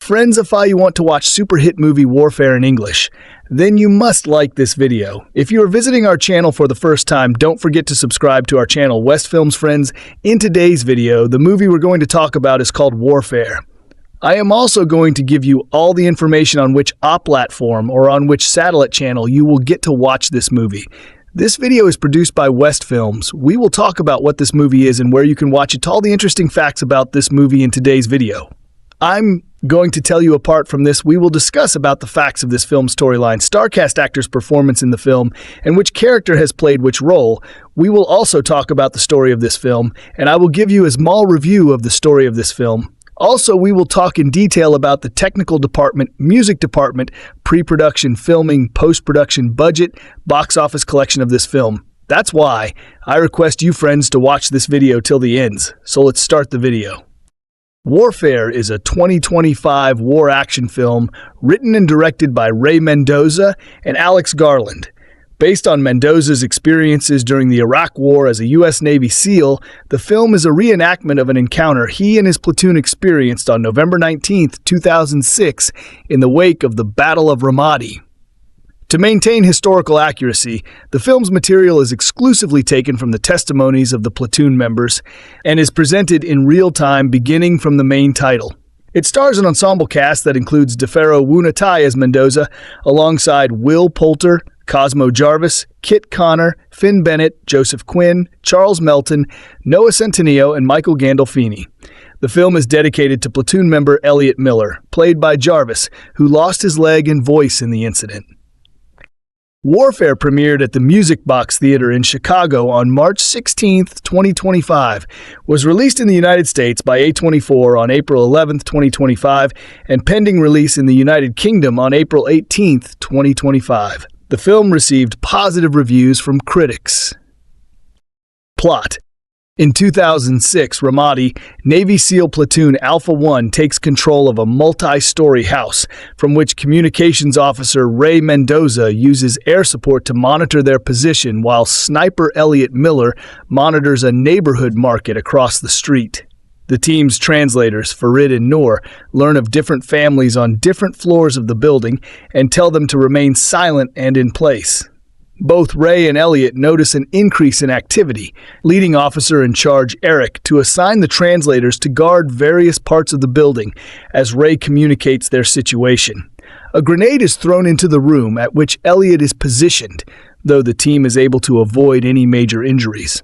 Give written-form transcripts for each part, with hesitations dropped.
Friends, if you want to watch super hit movie Warfare in English, then you must like this video. If you are visiting our channel for the first time, don't forget to subscribe to our channel, West Films Friends. In today's video, the movie we're going to talk about is called Warfare. I am also going to give you all the information on which platform or on which satellite channel you will get to watch this movie. This video is produced by West Films. We will talk about what this movie is and where you can watch it, all the interesting facts about this movie in today's video. I'm going to tell you apart from this. We will discuss about the facts of this film storyline, starcast actors' performance in the film, and which character has played which role. We will also talk about the story of this film, and I will give you a small review of the story of this film. Also, we will talk in detail about the technical department, music department, pre-production, filming, post-production, budget, box office collection of this film. That's why I request you friends to watch this video till the ends. So let's start the video. Warfare is a 2025 war action film written and directed by Ray Mendoza and Alex Garland. Based on Mendoza's experiences during the Iraq War as a U.S. Navy SEAL, the film is a reenactment of an encounter he and his platoon experienced on November 19, 2006, in the wake of the Battle of Ramadi. To maintain historical accuracy, the film's material is exclusively taken from the testimonies of the platoon members and is presented in real time beginning from the main title. It stars an ensemble cast that includes DeFaro Woon-A-Tai as Mendoza, alongside Will Poulter, Cosmo Jarvis, Kit Connor, Finn Bennett, Joseph Quinn, Charles Melton, Noah Centineo, and Michael Gandolfini. The film is dedicated to platoon member Elliot Miller, played by Jarvis, who lost his leg and voice in the incident. Warfare premiered at the Music Box Theater in Chicago on March 16, 2025, was released in the United States by A24 on April 11, 2025, and pending release in the United Kingdom on April 18, 2025. The film received positive reviews from critics. Plot. In 2006, Ramadi, Navy SEAL Platoon Alpha 1 takes control of a multi-story house from which communications officer Ray Mendoza uses air support to monitor their position while sniper Elliot Miller monitors a neighborhood market across the street. The team's translators, Farid and Noor, learn of different families on different floors of the building and tell them to remain silent and in place. Both Ray and Elliot notice an increase in activity, leading officer in charge Eric to assign the translators to guard various parts of the building as Ray communicates their situation. A grenade is thrown into the room at which Elliot is positioned, though the team is able to avoid any major injuries.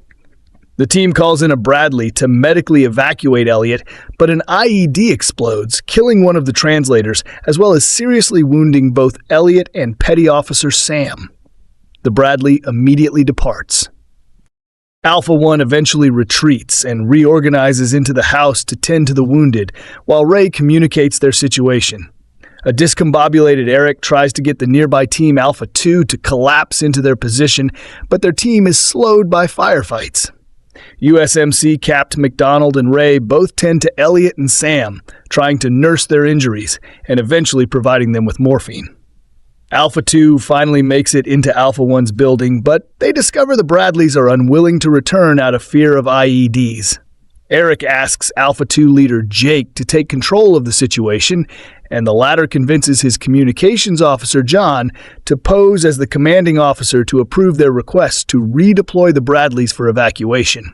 The team calls in a Bradley to medically evacuate Elliot, but an IED explodes, killing one of the translators, as well as seriously wounding both Elliot and Petty Officer Sam. The Bradley immediately departs. Alpha 1 eventually retreats and reorganizes into the house to tend to the wounded, while Ray communicates their situation. A discombobulated Eric tries to get the nearby team Alpha 2 to collapse into their position, but their team is slowed by firefights. USMC Capt. McDonald and Ray both tend to Elliot and Sam, trying to nurse their injuries and eventually providing them with morphine. Alpha 2 finally makes it into Alpha 1's building, but they discover the Bradleys are unwilling to return out of fear of IEDs. Eric asks Alpha 2 leader Jake to take control of the situation, and the latter convinces his communications officer John to pose as the commanding officer to approve their request to redeploy the Bradleys for evacuation.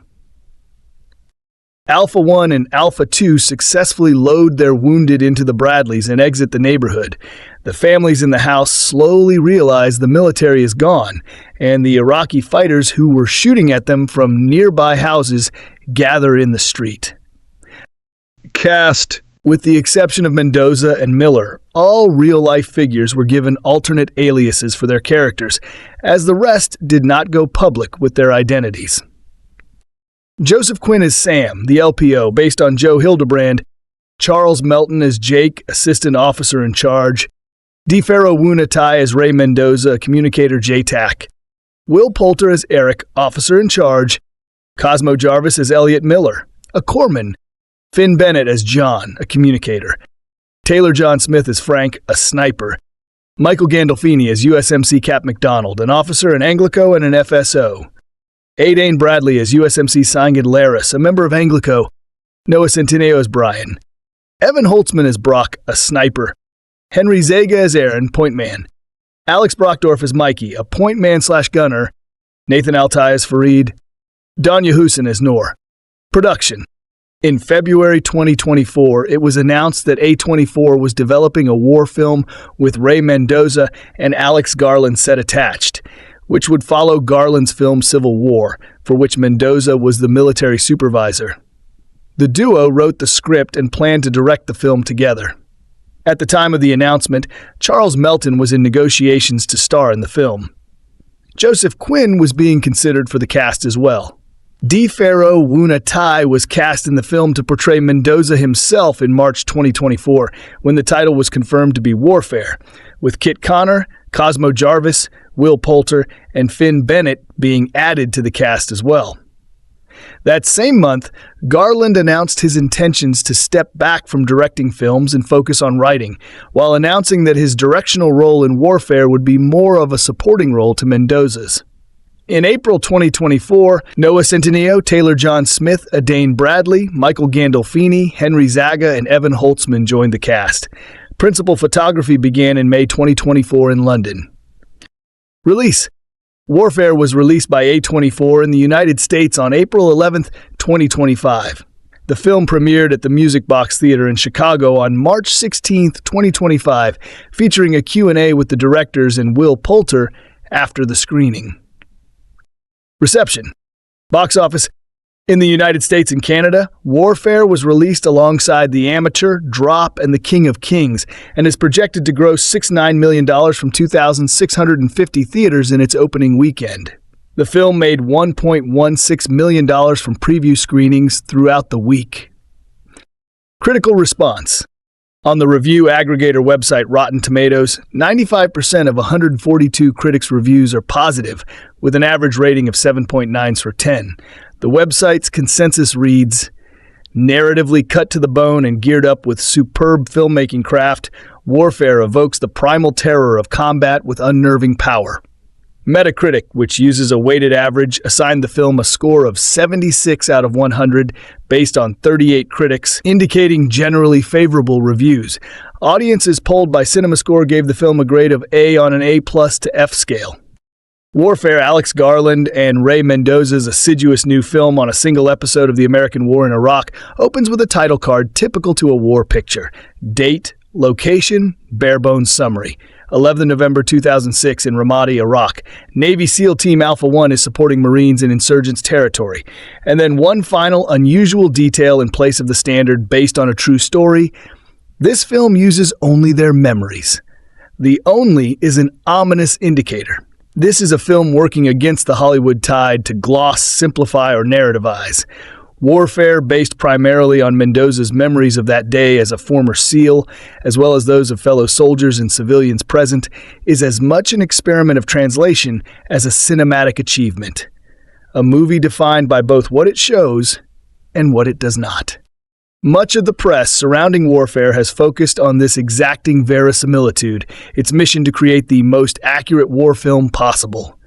Alpha 1 and Alpha 2 successfully load their wounded into the Bradleys and exit the neighborhood. The families in the house slowly realize the military is gone, and the Iraqi fighters who were shooting at them from nearby houses gather in the street. Cast. With the exception of Mendoza and Miller, all real-life figures were given alternate aliases for their characters, as the rest did not go public with their identities. Joseph Quinn as Sam, the LPO, based on Joe Hildebrand. Charles Melton as Jake, assistant officer in charge. DeFaro Woon-A-Tai as Ray Mendoza, communicator JTAC. Will Poulter as Eric, officer in charge. Cosmo Jarvis as Elliot Miller, a corpsman. Finn Bennett as John, a communicator. Taylor John Smith as Frank, a sniper. Michael Gandolfini as USMC Cap McDonald, an officer in Anglico and an FSO. Adane Bradley as USMC Sangan Laris, a member of Anglico. Noah Centineo as Brian. Evan Holtzman as Brock, a sniper. Henry Zaga as Aaron, point man. Alex Brockdorf as Mikey, a point man/gunner. Nathan Altai as Fareed. Danya Hussein as Noor. Production. In February 2024, it was announced that A24 was developing a war film with Ray Mendoza and Alex Garland set attached, which would follow Garland's film Civil War, for which Mendoza was the military supervisor. The duo wrote the script and planned to direct the film together. At the time of the announcement, Charles Melton was in negotiations to star in the film. Joseph Quinn was being considered for the cast as well. DeFaro Woon-A-Tai was cast in the film to portray Mendoza himself in March 2024, when the title was confirmed to be Warfare, with Kit Connor, Cosmo Jarvis, Will Poulter, and Finn Bennett being added to the cast as well. That same month, Garland announced his intentions to step back from directing films and focus on writing, while announcing that his directional role in Warfare would be more of a supporting role to Mendoza's. In April 2024, Noah Centineo, Taylor John Smith, Adane Bradley, Michael Gandolfini, Henry Zaga, and Evan Holtzman joined the cast. Principal photography began in May 2024 in London. Release. Warfare was released by A24 in the United States on April 11, 2025. The film premiered at the Music Box Theater in Chicago on March 16, 2025, featuring a Q&A with the directors and Will Poulter after the screening. Reception. Box office. In the United States and Canada, Warfare was released alongside The Amateur, Drop, and The King of Kings, and is projected to gross $69 million from 2,650 theaters in its opening weekend. The film made $1.16 million from preview screenings throughout the week. Critical response. On the review aggregator website Rotten Tomatoes, 95% of 142 critics' reviews are positive, with an average rating of 7.9 for 10. The website's consensus reads, narratively cut to the bone and geared up with superb filmmaking craft, Warfare evokes the primal terror of combat with unnerving power. Metacritic, which uses a weighted average, assigned the film a score of 76 out of 100 based on 38 critics, indicating generally favorable reviews. Audiences polled by CinemaScore gave the film a grade of A on an A+ to F scale. Warfare, Alex Garland and Ray Mendoza's assiduous new film on a single episode of the American War in Iraq, opens with a title card typical to a war picture. Date, location, bare-bones summary. 11 November 2006 in Ramadi, Iraq. Navy SEAL Team Alpha 1 is supporting Marines in insurgents' territory. And then one final unusual detail in place of the standard based on a true story. This film uses only their memories. The only is an ominous indicator. This is a film working against the Hollywood tide to gloss, simplify, or narrativize. Warfare, based primarily on Mendoza's memories of that day as a former SEAL, as well as those of fellow soldiers and civilians present, is as much an experiment of translation as a cinematic achievement. A movie defined by both what it shows and what it does not. Much of the press surrounding Warfare has focused on this exacting verisimilitude, its mission to create the most accurate war film possible.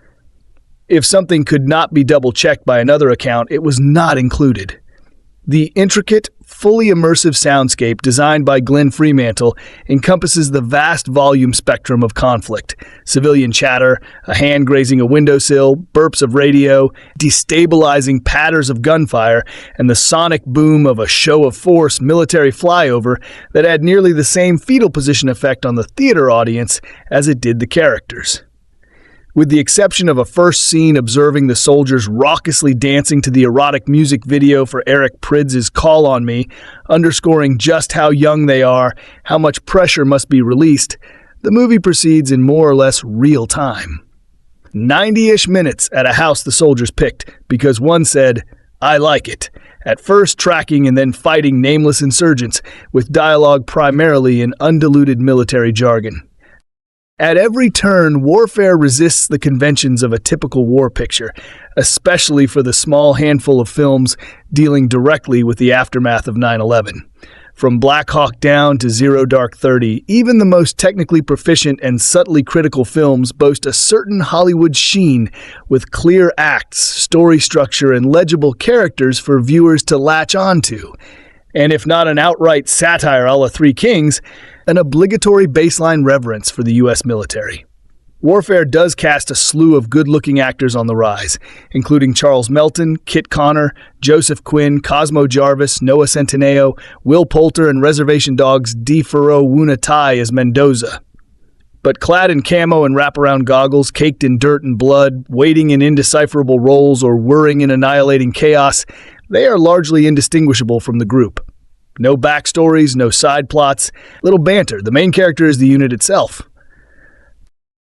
If something could not be double-checked by another account, it was not included. The intricate, fully immersive soundscape designed by Glenn Fremantle encompasses the vast volume spectrum of conflict. Civilian chatter, a hand grazing a windowsill, burps of radio, destabilizing patters of gunfire, and the sonic boom of a show of force military flyover that had nearly the same fetal position effect on the theater audience as it did the characters. With the exception of a first scene observing the soldiers raucously dancing to the erotic music video for Eric Pridz's Call on Me, underscoring just how young they are, how much pressure must be released, the movie proceeds in more or less real time. 90-ish minutes at a house the soldiers picked, because one said, "I like it," at first tracking and then fighting nameless insurgents, with dialogue primarily in undiluted military jargon. At every turn, Warfare resists the conventions of a typical war picture, especially for the small handful of films dealing directly with the aftermath of 9/11. From Black Hawk Down to Zero Dark 30, even the most technically proficient and subtly critical films boast a certain Hollywood sheen with clear acts, story structure, and legible characters for viewers to latch onto. and if not an outright satire a la Three Kings, an obligatory baseline reverence for the U.S. military. Warfare does cast a slew of good-looking actors on the rise, including Charles Melton, Kit Connor, Joseph Quinn, Cosmo Jarvis, Noah Centineo, Will Poulter, and Reservation Dogs' DeFaro Woon-A-Tai as Mendoza. But clad in camo and wraparound goggles, caked in dirt and blood, waiting in indecipherable roles, or whirring in annihilating chaos, they are largely indistinguishable from the group. No backstories, no side plots, little banter. The main character is the unit itself.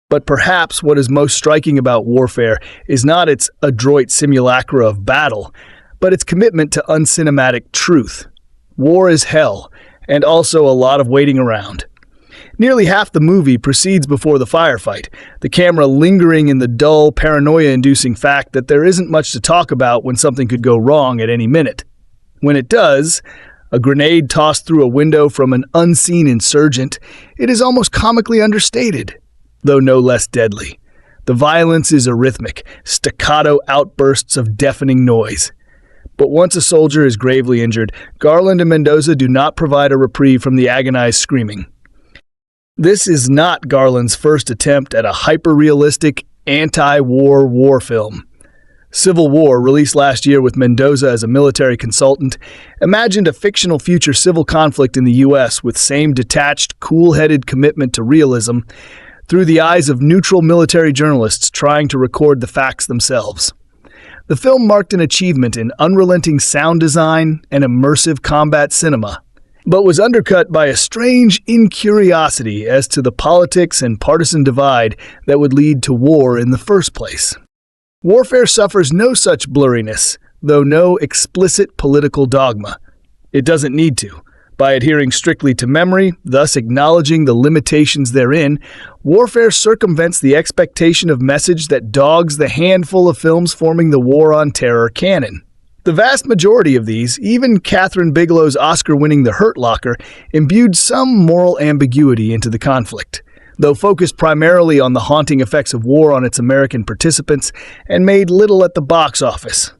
But perhaps what is most striking about Warfare is not its adroit simulacra of battle, but its commitment to uncinematic truth. War is hell, and also a lot of waiting around. Nearly half the movie proceeds before the firefight, the camera lingering in the dull, paranoia-inducing fact that there isn't much to talk about when something could go wrong at any minute. When it does, a grenade tossed through a window from an unseen insurgent, it is almost comically understated, though no less deadly. The violence is arrhythmic, staccato outbursts of deafening noise. But once a soldier is gravely injured, Garland and Mendoza do not provide a reprieve from the agonized screaming. This is not Garland's first attempt at a hyper-realistic, anti-war war film. Civil War, released last year with Mendoza as a military consultant, imagined a fictional future civil conflict in the U.S. with same detached, cool-headed commitment to realism through the eyes of neutral military journalists trying to record the facts themselves. The film marked an achievement in unrelenting sound design and immersive combat cinema, but was undercut by a strange incuriosity as to the politics and partisan divide that would lead to war in the first place. Warfare suffers no such blurriness, though no explicit political dogma. It doesn't need to. By adhering strictly to memory, thus acknowledging the limitations therein, Warfare circumvents the expectation of message that dogs the handful of films forming the War on Terror canon. The vast majority of these, even Catherine Bigelow's Oscar-winning The Hurt Locker, imbued some moral ambiguity into the conflict, though focused primarily on the haunting effects of war on its American participants and made little at the box office.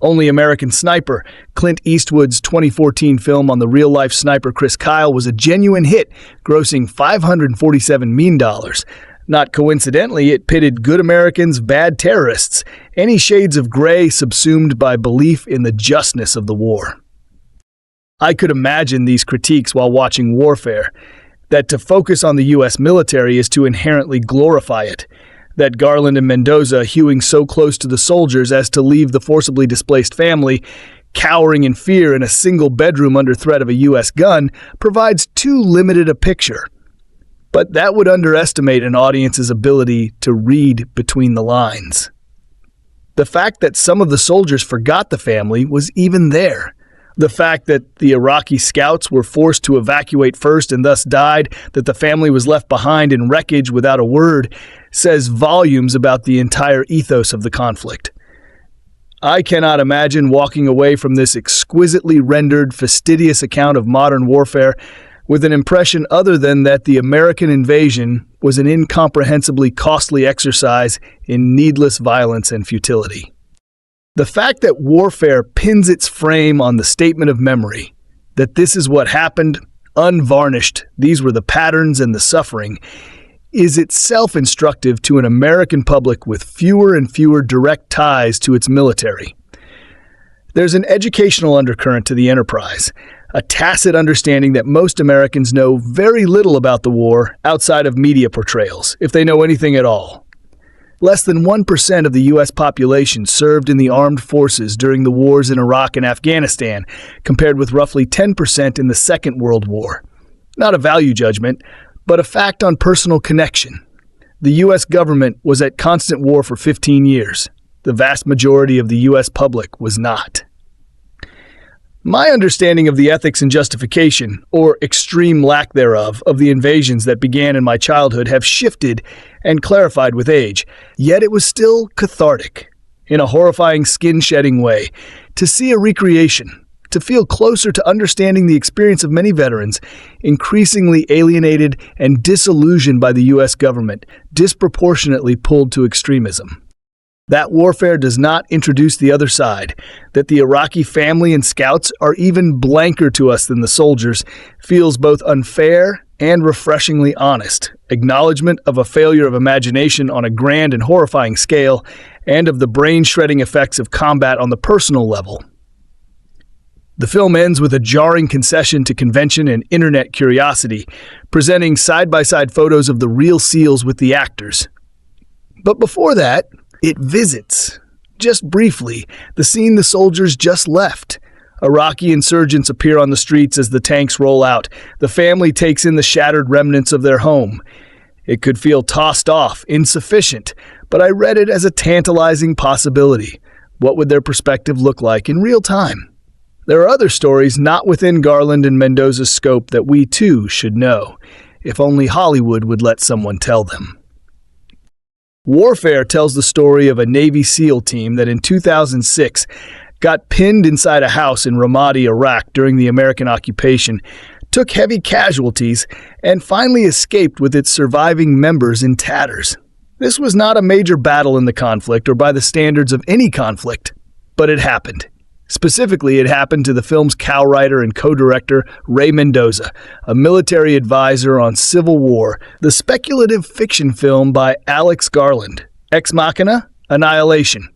Only American Sniper, Clint Eastwood's 2014 film on the real-life sniper Chris Kyle, was a genuine hit, grossing $547 million. Not coincidentally, it pitted good Americans, bad terrorists, any shades of gray subsumed by belief in the justness of the war. I could imagine these critiques while watching Warfare, that to focus on the U.S. military is to inherently glorify it, that Garland and Mendoza hewing so close to the soldiers as to leave the forcibly displaced family cowering in fear in a single bedroom under threat of a U.S. gun provides too limited a picture. But that would underestimate an audience's ability to read between the lines. The fact that some of the soldiers forgot the family was even there. The fact that the Iraqi scouts were forced to evacuate first and thus died, that the family was left behind in wreckage without a word, says volumes about the entire ethos of the conflict. I cannot imagine walking away from this exquisitely rendered, fastidious account of modern warfare with an impression other than that the American invasion was an incomprehensibly costly exercise in needless violence and futility. The fact that Warfare pins its frame on the statement of memory, that this is what happened, unvarnished, these were the patterns and the suffering, is itself instructive to an American public with fewer and fewer direct ties to its military. There's an educational undercurrent to the enterprise, a tacit understanding that most Americans know very little about the war outside of media portrayals, if they know anything at all. Less than 1% of the U.S. population served in the armed forces during the wars in Iraq and Afghanistan, compared with roughly 10% in the Second World War. Not a value judgment, but a fact on personal connection. The U.S. government was at constant war for 15 years. The vast majority of the U.S. public was not. My understanding of the ethics and justification, or extreme lack thereof, of the invasions that began in my childhood have shifted and clarified with age, yet it was still cathartic, in a horrifying skin-shedding way, to see a recreation, to feel closer to understanding the experience of many veterans, increasingly alienated and disillusioned by the U.S. government, disproportionately pulled to extremism. That warfare does not introduce the other side, that the Iraqi family and scouts are even blanker to us than the soldiers, feels both unfair and refreshingly honest, acknowledgement of a failure of imagination on a grand and horrifying scale, and of the brain-shredding effects of combat on the personal level. The film ends with a jarring concession to convention and internet curiosity, presenting side-by-side photos of the real SEALs with the actors. But before that, it visits, just briefly, the scene the soldiers just left. Iraqi insurgents appear on the streets as the tanks roll out. The family takes in the shattered remnants of their home. It could feel tossed off, insufficient, but I read it as a tantalizing possibility. What would their perspective look like in real time? There are other stories not within Garland and Mendoza's scope that we too should know, if only Hollywood would let someone tell them. Warfare tells the story of a Navy SEAL team that in 2006 got pinned inside a house in Ramadi, Iraq during the American occupation, took heavy casualties, and finally escaped with its surviving members in tatters. This was not a major battle in the conflict or by the standards of any conflict, but it happened. Specifically, it happened to the film's co-writer and co-director, Ray Mendoza, a military advisor on Civil War, the speculative fiction film by Alex Garland, Ex Machina, Annihilation.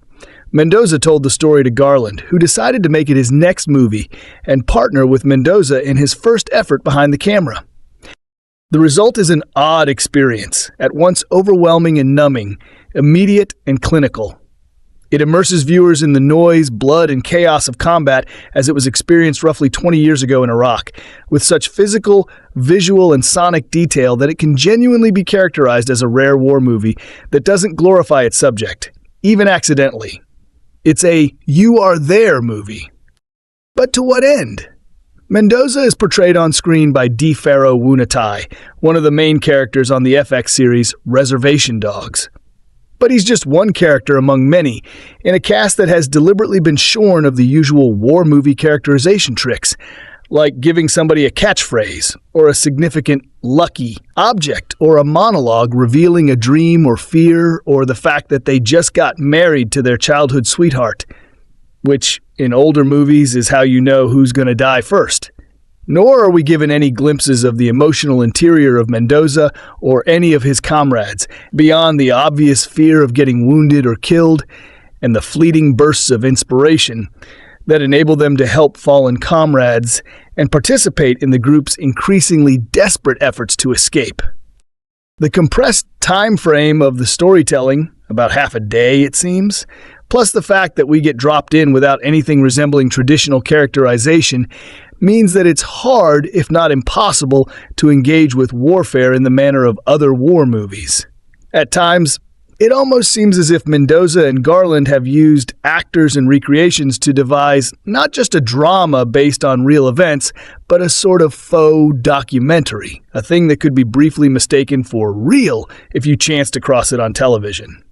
Mendoza told the story to Garland, who decided to make it his next movie and partner with Mendoza in his first effort behind the camera. The result is an odd experience, at once overwhelming and numbing, immediate and clinical. It immerses viewers in the noise, blood, and chaos of combat as it was experienced roughly 20 years ago in Iraq, with such physical, visual, and sonic detail that it can genuinely be characterized as a rare war movie that doesn't glorify its subject, even accidentally. It's a "you are there" movie. But to what end? Mendoza is portrayed on screen by DeFaro Woon-A-Tai, one of the main characters on the FX series Reservation Dogs. But he's just one character among many, in a cast that has deliberately been shorn of the usual war movie characterization tricks, like giving somebody a catchphrase, or a significant lucky object, or a monologue revealing a dream or fear, or the fact that they just got married to their childhood sweetheart, which, in older movies, is how you know who's going to die first. Nor are we given any glimpses of the emotional interior of Mendoza or any of his comrades, beyond the obvious fear of getting wounded or killed, and the fleeting bursts of inspiration that enable them to help fallen comrades and participate in the group's increasingly desperate efforts to escape. The compressed time frame of the storytelling, about half a day it seems, plus the fact that we get dropped in without anything resembling traditional characterization, means that it's hard, if not impossible, to engage with warfare in the manner of other war movies. At times, it almost seems as if Mendoza and Garland have used actors and recreations to devise not just a drama based on real events, but a sort of faux documentary, a thing that could be briefly mistaken for real if you chance to cross it on television.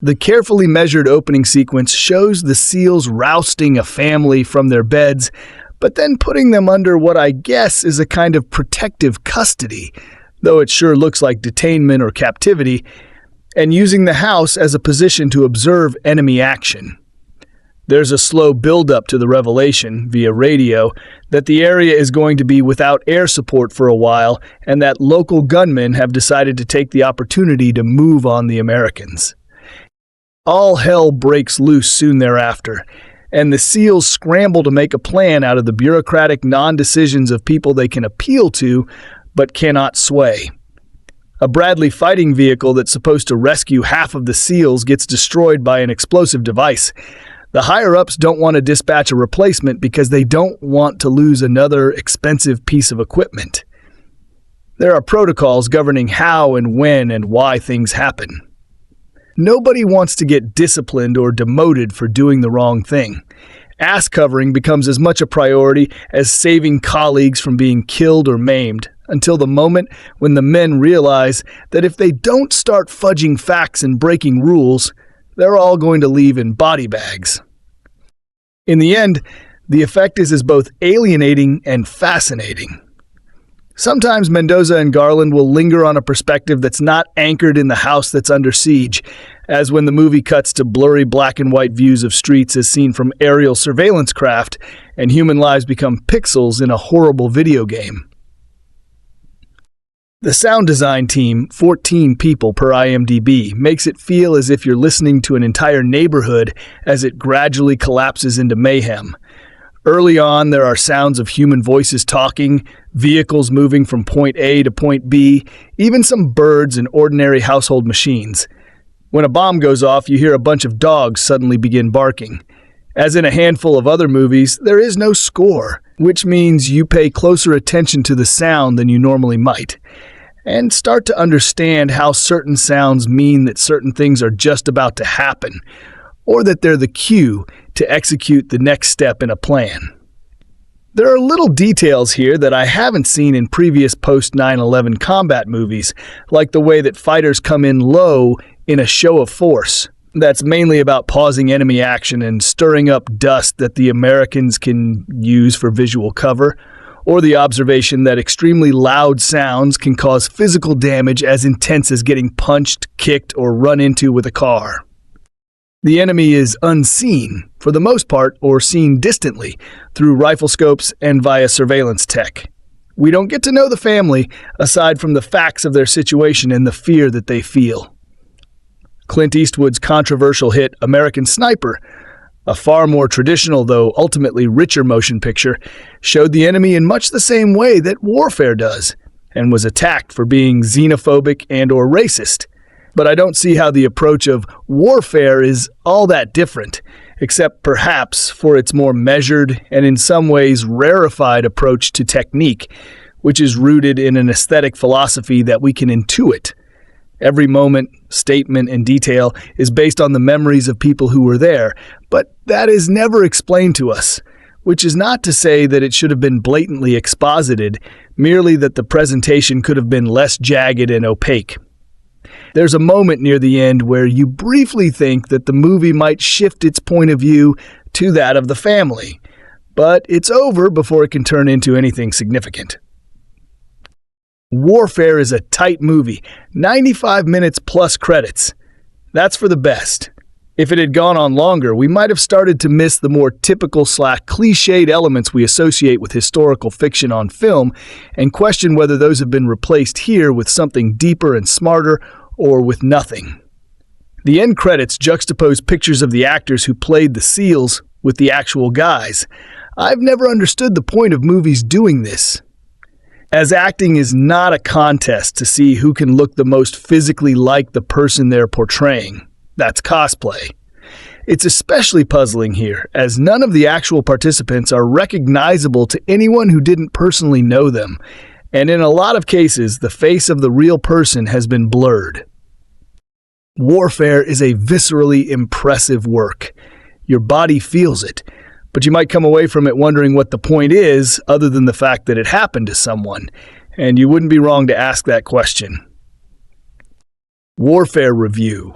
The carefully measured opening sequence shows the SEALs rousting a family from their beds, but then putting them under what I guess is a kind of protective custody, though it sure looks like detainment or captivity, and using the house as a position to observe enemy action. There's a slow build-up to the revelation, via radio, that the area is going to be without air support for a while, and that local gunmen have decided to take the opportunity to move on the Americans. All hell breaks loose soon thereafter, and the SEALs scramble to make a plan out of the bureaucratic non-decisions of people they can appeal to, but cannot sway. A Bradley fighting vehicle that's supposed to rescue half of the SEALs gets destroyed by an explosive device. The higher-ups don't want to dispatch a replacement because they don't want to lose another expensive piece of equipment. There are protocols governing how and when and why things happen. Nobody wants to get disciplined or demoted for doing the wrong thing. Ass covering becomes as much a priority as saving colleagues from being killed or maimed, until the moment when the men realize that if they don't start fudging facts and breaking rules, they're all going to leave in body bags. In the end, the effect is both alienating and fascinating. Sometimes Mendoza and Garland will linger on a perspective that's not anchored in the house that's under siege, as when the movie cuts to blurry black and white views of streets as seen from aerial surveillance craft, and human lives become pixels in a horrible video game. The sound design team, 14 people per IMDb, makes it feel as if you're listening to an entire neighborhood as it gradually collapses into mayhem. Early on, there are sounds of human voices talking, vehicles moving from point A to point B, even some birds and ordinary household machines. When a bomb goes off, you hear a bunch of dogs suddenly begin barking. As in a handful of other movies, there is no score, which means you pay closer attention to the sound than you normally might, and start to understand how certain sounds mean that certain things are just about to happen, or that they're the cue to execute the next step in a plan. There are little details here that I haven't seen in previous post-9/11 combat movies, like the way that fighters come in low in a show of force. That's mainly about pausing enemy action and stirring up dust that the Americans can use for visual cover, or the observation that extremely loud sounds can cause physical damage as intense as getting punched, kicked, or run into with a car. The enemy is unseen, for the most part, or seen distantly, through rifle scopes and via surveillance tech. We don't get to know the family, aside from the facts of their situation and the fear that they feel. Clint Eastwood's controversial hit American Sniper, a far more traditional, though ultimately richer motion picture, showed the enemy in much the same way that warfare does, and was attacked for being xenophobic and/or racist. But I don't see how the approach of warfare is all that different, except perhaps for its more measured and in some ways rarefied approach to technique, which is rooted in an aesthetic philosophy that we can intuit. Every moment, statement, and detail is based on the memories of people who were there, but that is never explained to us, which is not to say that it should have been blatantly exposited, merely that the presentation could have been less jagged and opaque. There's a moment near the end where you briefly think that the movie might shift its point of view to that of the family, but it's over before it can turn into anything significant. Warfare is a tight movie, 95 minutes plus credits. That's for the best. If it had gone on longer, we might have started to miss the more typical/cliched elements we associate with historical fiction on film and question whether those have been replaced here with something deeper and smarter or with nothing. The end credits juxtapose pictures of the actors who played the SEALs with the actual guys. I've never understood the point of movies doing this, as acting is not a contest to see who can look the most physically like the person they're portraying. That's cosplay. It's especially puzzling here, as none of the actual participants are recognizable to anyone who didn't personally know them, and in a lot of cases, the face of the real person has been blurred. Warfare is a viscerally impressive work. Your body feels it, but you might come away from it wondering what the point is, other than the fact that it happened to someone, and you wouldn't be wrong to ask that question. Warfare review.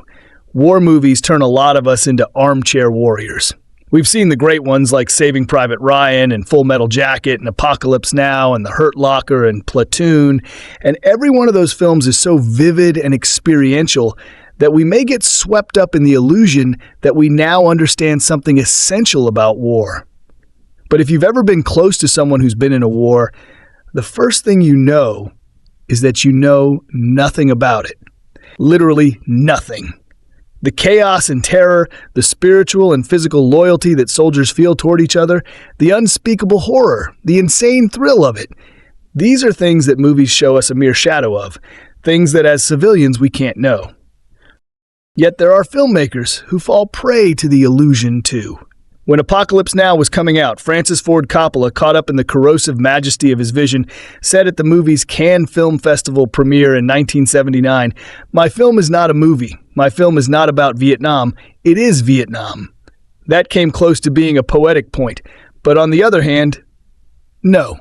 War movies turn a lot of us into armchair warriors. We've seen the great ones like Saving Private Ryan and Full Metal Jacket and Apocalypse Now and The Hurt Locker and Platoon, and every one of those films is so vivid and experiential that we may get swept up in the illusion that we now understand something essential about war. But if you've ever been close to someone who's been in a war, the first thing you know is that you know nothing about it. Literally nothing. The chaos and terror, the spiritual and physical loyalty that soldiers feel toward each other, the unspeakable horror, the insane thrill of it. These are things that movies show us a mere shadow of, things that as civilians we can't know. Yet there are filmmakers who fall prey to the illusion too. When Apocalypse Now was coming out, Francis Ford Coppola, caught up in the corrosive majesty of his vision, said at the movie's Cannes Film Festival premiere in 1979, "My film is not a movie. My film is not about Vietnam. It is Vietnam." That came close to being a poetic point, but on the other hand, no.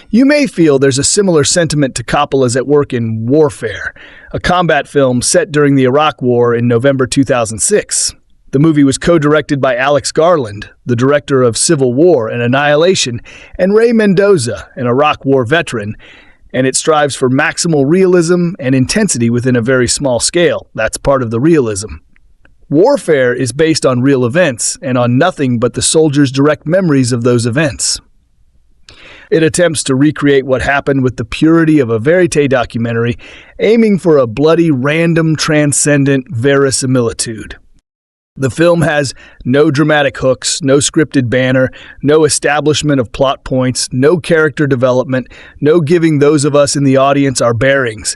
You may feel there's a similar sentiment to Coppola's at work in Warfare, a combat film set during the Iraq War in November 2006. The movie was co-directed by Alex Garland, the director of Civil War and Annihilation, and Ray Mendoza, an Iraq War veteran, and it strives for maximal realism and intensity within a very small scale. That's part of the realism. Warfare is based on real events and on nothing but the soldiers' direct memories of those events. It attempts to recreate what happened with the purity of a verite documentary, aiming for a bloody, random, transcendent verisimilitude. The film has no dramatic hooks, no scripted banner, no establishment of plot points, no character development, no giving those of us in the audience our bearings.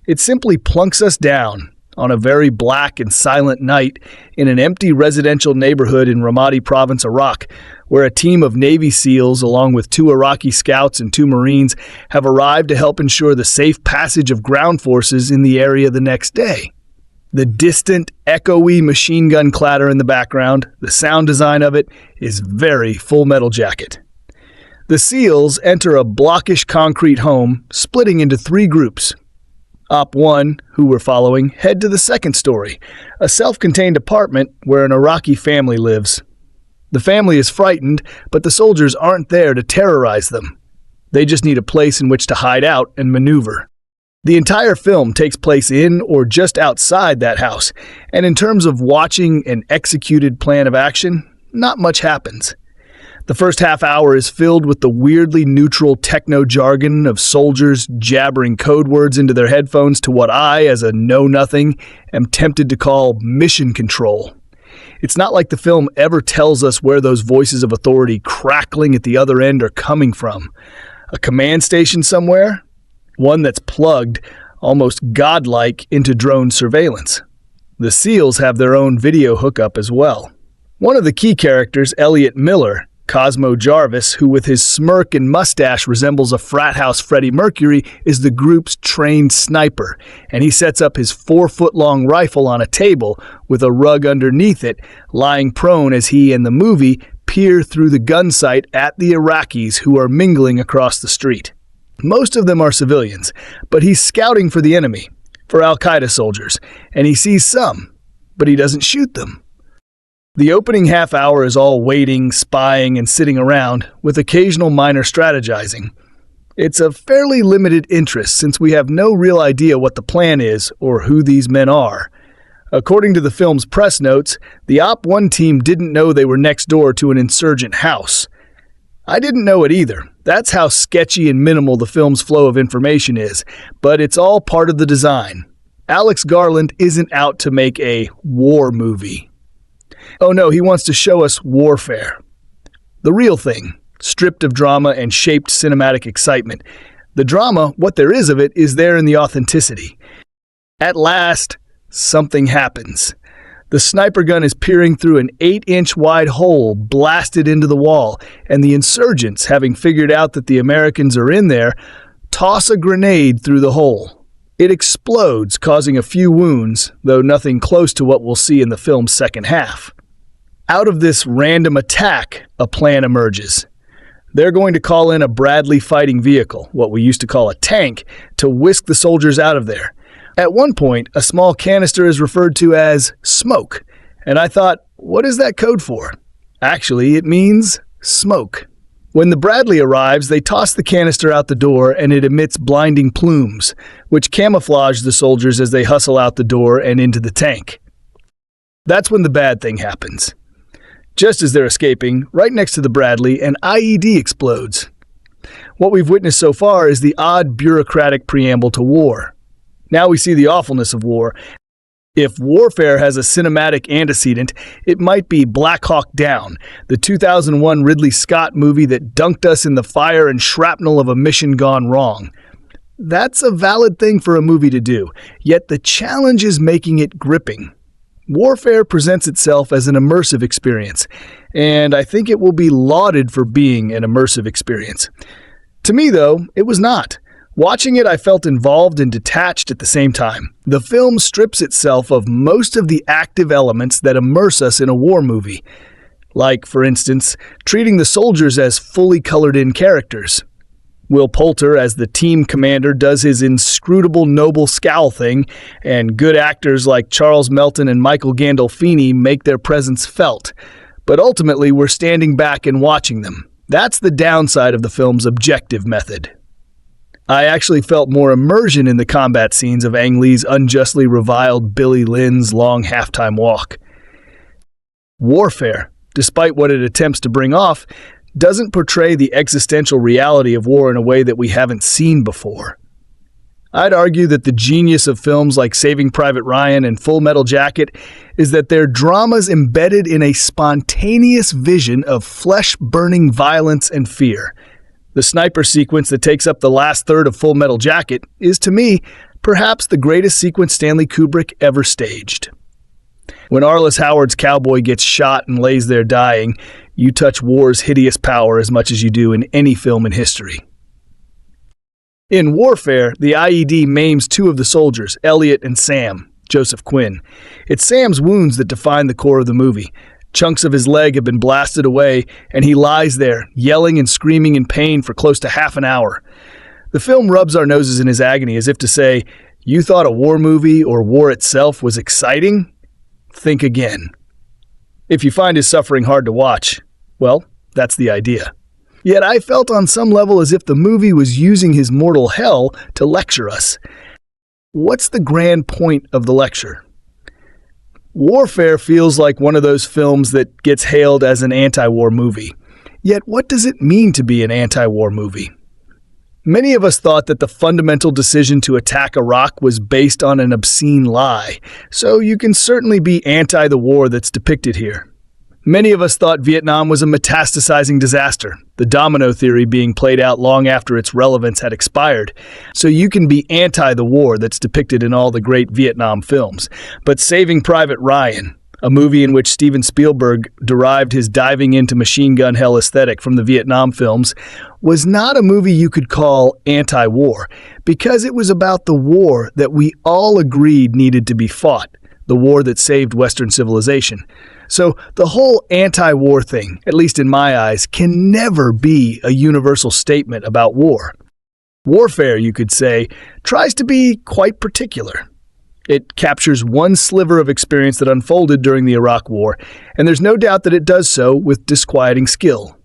It simply plunks us down on a very black and silent night in an empty residential neighborhood in Ramadi Province, Iraq, where a team of Navy SEALs, along with 2 Iraqi scouts and 2 Marines, have arrived to help ensure the safe passage of ground forces in the area the next day. The distant, echoey machine gun clatter in the background, the sound design of it, is very Full Metal Jacket. The SEALs enter a blockish concrete home, splitting into 3 groups. Op 1, who we're following, head to the second story, a self-contained apartment where an Iraqi family lives. The family is frightened, but the soldiers aren't there to terrorize them. They just need a place in which to hide out and maneuver. The entire film takes place in or just outside that house, and in terms of watching an executed plan of action, not much happens. The first half hour is filled with the weirdly neutral techno jargon of soldiers jabbering code words into their headphones to what I, as a know-nothing, am tempted to call mission control. It's not like the film ever tells us where those voices of authority crackling at the other end are coming from. A command station somewhere? One that's plugged, almost godlike, into drone surveillance. The SEALs have their own video hookup as well. One of the key characters, Elliot Miller, Cosmo Jarvis, who with his smirk and mustache resembles a frat house Freddie Mercury, is the group's trained sniper, and he sets up his 4-foot-long rifle on a table with a rug underneath it, lying prone as he and the movie peer through the gun sight at the Iraqis who are mingling across the street. Most of them are civilians, but he's scouting for the enemy, for Al-Qaeda soldiers, and he sees some, but he doesn't shoot them. The opening half hour is all waiting, spying, and sitting around, with occasional minor strategizing. It's of fairly limited interest since we have no real idea what the plan is or who these men are. According to the film's press notes, the Op 1 team didn't know they were next door to an insurgent house. I didn't know it either. That's how sketchy and minimal the film's flow of information is, but it's all part of the design. Alex Garland isn't out to make a war movie. Oh no, he wants to show us warfare. The real thing, stripped of drama and shaped cinematic excitement. The drama, what there is of it, is there in the authenticity. At last, something happens. The sniper gun is peering through an 8-inch wide hole blasted into the wall, and the insurgents, having figured out that the Americans are in there, toss a grenade through the hole. It explodes, causing a few wounds, though nothing close to what we'll see in the film's second half. Out of this random attack, a plan emerges. They're going to call in a Bradley fighting vehicle, what we used to call a tank, to whisk the soldiers out of there. At one point, a small canister is referred to as smoke, and I thought, what is that code for? Actually, it means smoke. When the Bradley arrives, they toss the canister out the door and it emits blinding plumes, which camouflage the soldiers as they hustle out the door and into the tank. That's when the bad thing happens. Just as they're escaping, right next to the Bradley, an IED explodes. What we've witnessed so far is the odd bureaucratic preamble to war. Now we see the awfulness of war. If warfare has a cinematic antecedent, it might be Black Hawk Down, the 2001 Ridley Scott movie that dunked us in the fire and shrapnel of a mission gone wrong. That's a valid thing for a movie to do, yet the challenge is making it gripping. Warfare presents itself as an immersive experience, and I think it will be lauded for being an immersive experience. To me, though, it was not. Watching it, I felt involved and detached at the same time. The film strips itself of most of the active elements that immerse us in a war movie. Like, for instance, treating the soldiers as fully colored-in characters. Will Poulter, as the team commander, does his inscrutable noble scowl thing, and good actors like Charles Melton and Michael Gandolfini make their presence felt. But ultimately, we're standing back and watching them. That's the downside of the film's objective method. I actually felt more immersion in the combat scenes of Ang Lee's unjustly reviled Billy Lynn's long halftime walk. Warfare, despite what it attempts to bring off, doesn't portray the existential reality of war in a way that we haven't seen before. I'd argue that the genius of films like Saving Private Ryan and Full Metal Jacket is that they're dramas embedded in a spontaneous vision of flesh-burning violence and fear. The sniper sequence that takes up the last third of Full Metal Jacket is, to me, perhaps the greatest sequence Stanley Kubrick ever staged. When Arliss Howard's cowboy gets shot and lays there dying, you touch war's hideous power as much as you do in any film in history. In Warfare, the IED maims two of the soldiers, Elliot and Sam, Joseph Quinn. It's Sam's wounds that define the core of the movie. Chunks of his leg have been blasted away, and he lies there, yelling and screaming in pain for close to half an hour. The film rubs our noses in his agony as if to say, "You thought a war movie or war itself was exciting? Think again." If you find his suffering hard to watch, well, that's the idea. Yet I felt on some level as if the movie was using his mortal hell to lecture us. What's the grand point of the lecture? Warfare feels like one of those films that gets hailed as an anti-war movie. Yet what does it mean to be an anti-war movie? Many of us thought that the fundamental decision to attack Iraq was based on an obscene lie, so you can certainly be anti the war that's depicted here. Many of us thought Vietnam was a metastasizing disaster, the domino theory being played out long after its relevance had expired. So you can be anti the war that's depicted in all the great Vietnam films. But Saving Private Ryan, a movie in which Steven Spielberg derived his diving into machine gun hell aesthetic from the Vietnam films, was not a movie you could call anti-war, because it was about the war that we all agreed needed to be fought, the war that saved Western civilization. So the whole anti-war thing, at least in my eyes, can never be a universal statement about war. Warfare, you could say, tries to be quite particular. It captures one sliver of experience that unfolded during the Iraq War, and there's no doubt that it does so with disquieting skill.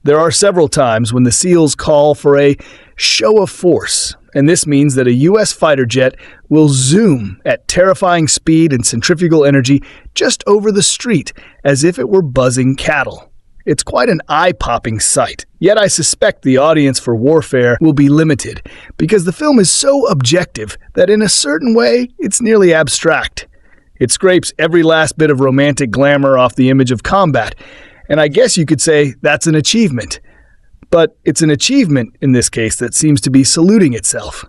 There are several times when the SEALs call for a show of force, and this means that a U.S. fighter jet will zoom at terrifying speed and centrifugal energy just over the street as if it were buzzing cattle. It's quite an eye-popping sight, yet I suspect the audience for Warfare will be limited, because the film is so objective that in a certain way it's nearly abstract. It scrapes every last bit of romantic glamour off the image of combat, and I guess you could say that's an achievement. But it's an achievement, in this case, that seems to be saluting itself.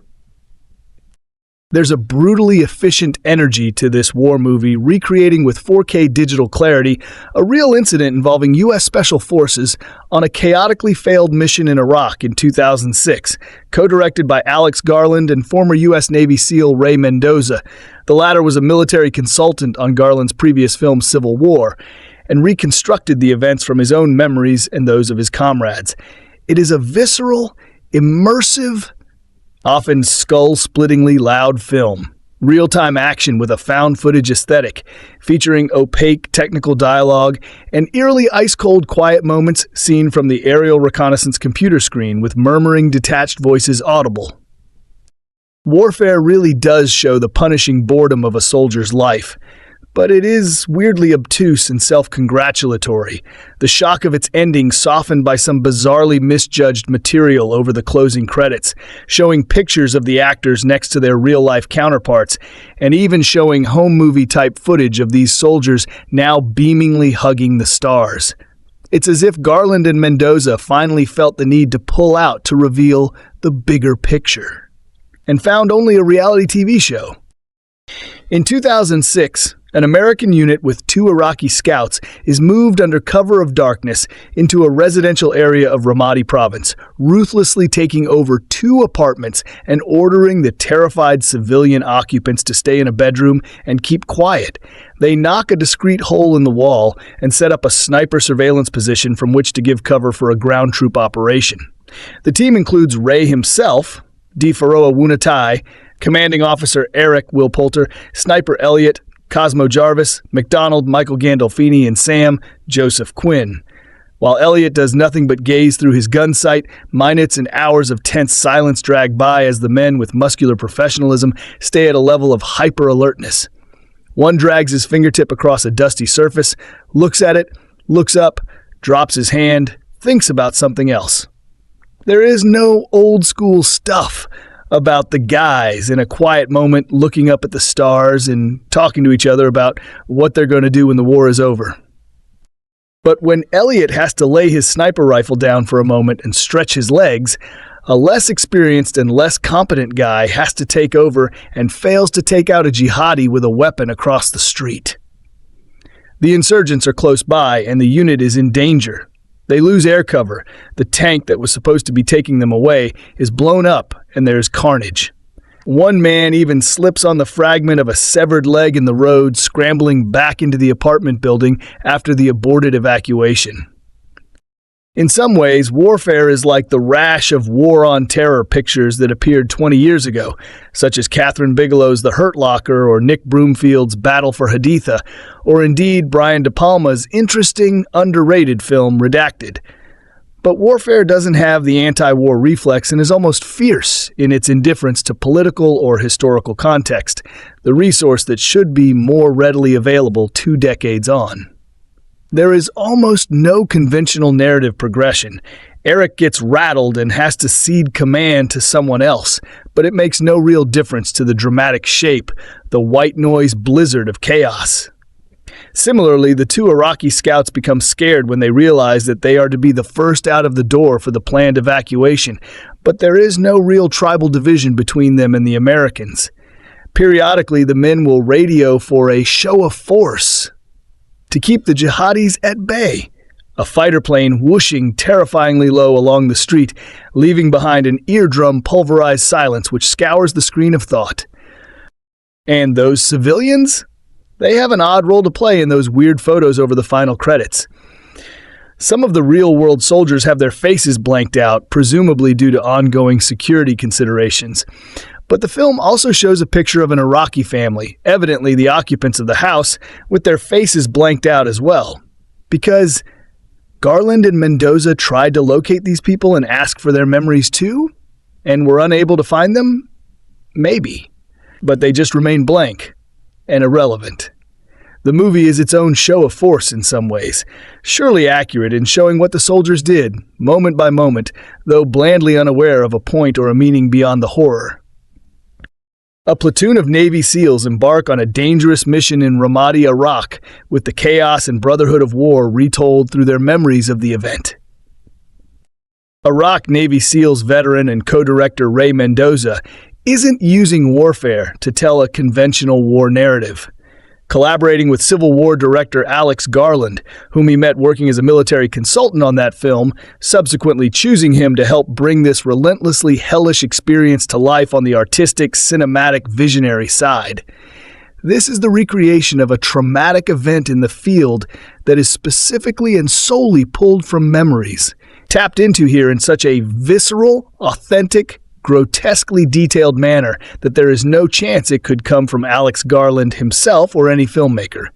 There's a brutally efficient energy to this war movie, recreating with 4K digital clarity a real incident involving U.S. Special Forces on a chaotically failed mission in Iraq in 2006, co-directed by Alex Garland and former U.S. Navy SEAL Ray Mendoza. The latter was a military consultant on Garland's previous film Civil War, and reconstructed the events from his own memories and those of his comrades. It is a visceral, immersive, often skull-splittingly loud film. Real-time action with a found footage aesthetic, featuring opaque technical dialogue and eerily ice-cold quiet moments seen from the aerial reconnaissance computer screen with murmuring detached voices audible. Warfare really does show the punishing boredom of a soldier's life, but it is weirdly obtuse and self-congratulatory, the shock of its ending softened by some bizarrely misjudged material over the closing credits, showing pictures of the actors next to their real-life counterparts, and even showing home movie-type footage of these soldiers now beamingly hugging the stars. It's as if Garland and Mendoza finally felt the need to pull out to reveal the bigger picture, and found only a reality TV show. In 2006, an American unit with 2 Iraqi scouts is moved under cover of darkness into a residential area of Ramadi province, ruthlessly taking over 2 apartments and ordering the terrified civilian occupants to stay in a bedroom and keep quiet. They knock a discreet hole in the wall and set up a sniper surveillance position from which to give cover for a ground troop operation. The team includes Ray himself, DeFaroa Woon-A-Tai, Commanding Officer Eric Will Poulter, Sniper Elliot, Cosmo Jarvis, McDonald, Michael Gandolfini, and Sam, Joseph Quinn. While Elliot does nothing but gaze through his gun sight, minutes and hours of tense silence drag by as the men with muscular professionalism stay at a level of hyper-alertness. One drags his fingertip across a dusty surface, looks at it, looks up, drops his hand, thinks about something else. There is no old-school stuff about the guys in a quiet moment looking up at the stars and talking to each other about what they're going to do when the war is over. But when Elliot has to lay his sniper rifle down for a moment and stretch his legs, a less experienced and less competent guy has to take over and fails to take out a jihadi with a weapon across the street. The insurgents are close by and the unit is in danger. They lose air cover. The tank that was supposed to be taking them away is blown up and there's carnage. One man even slips on the fragment of a severed leg in the road, scrambling back into the apartment building after the aborted evacuation. In some ways, warfare is like the rash of war on terror pictures that appeared 20 years ago, such as Catherine Bigelow's The Hurt Locker or Nick Broomfield's Battle for Haditha, or indeed Brian De Palma's interesting, underrated film Redacted. But warfare doesn't have the anti-war reflex and is almost fierce in its indifference to political or historical context, the resource that should be more readily available 2 decades on. There is almost no conventional narrative progression. Eric gets rattled and has to cede command to someone else, but it makes no real difference to the dramatic shape, the white noise blizzard of chaos. Similarly, the 2 Iraqi scouts become scared when they realize that they are to be the first out of the door for the planned evacuation, but there is no real tribal division between them and the Americans. Periodically, the men will radio for a show of force to keep the jihadis at bay, a fighter plane whooshing terrifyingly low along the street, leaving behind an eardrum pulverized silence which scours the screen of thought. And those civilians? They have an odd role to play in those weird photos over the final credits. Some of the real-world soldiers have their faces blanked out, presumably due to ongoing security considerations. But the film also shows a picture of an Iraqi family, evidently the occupants of the house, with their faces blanked out as well. Because Garland and Mendoza tried to locate these people and ask for their memories too, and were unable to find them? Maybe. But they just remain blank and irrelevant. The movie is its own show of force in some ways, surely accurate in showing what the soldiers did, moment by moment, though blandly unaware of a point or a meaning beyond the horror. A platoon of Navy SEALs embark on a dangerous mission in Ramadi, Iraq, with the chaos and brotherhood of war retold through their memories of the event. Iraq Navy SEALs veteran and co-director Ray Mendoza isn't using warfare to tell a conventional war narrative. Collaborating with Civil War director Alex Garland, whom he met working as a military consultant on that film, subsequently choosing him to help bring this relentlessly hellish experience to life on the artistic, cinematic, visionary side. This is the recreation of a traumatic event in the field that is specifically and solely pulled from memories, tapped into here in such a visceral, authentic, grotesquely detailed manner that there is no chance it could come from Alex Garland himself or any filmmaker.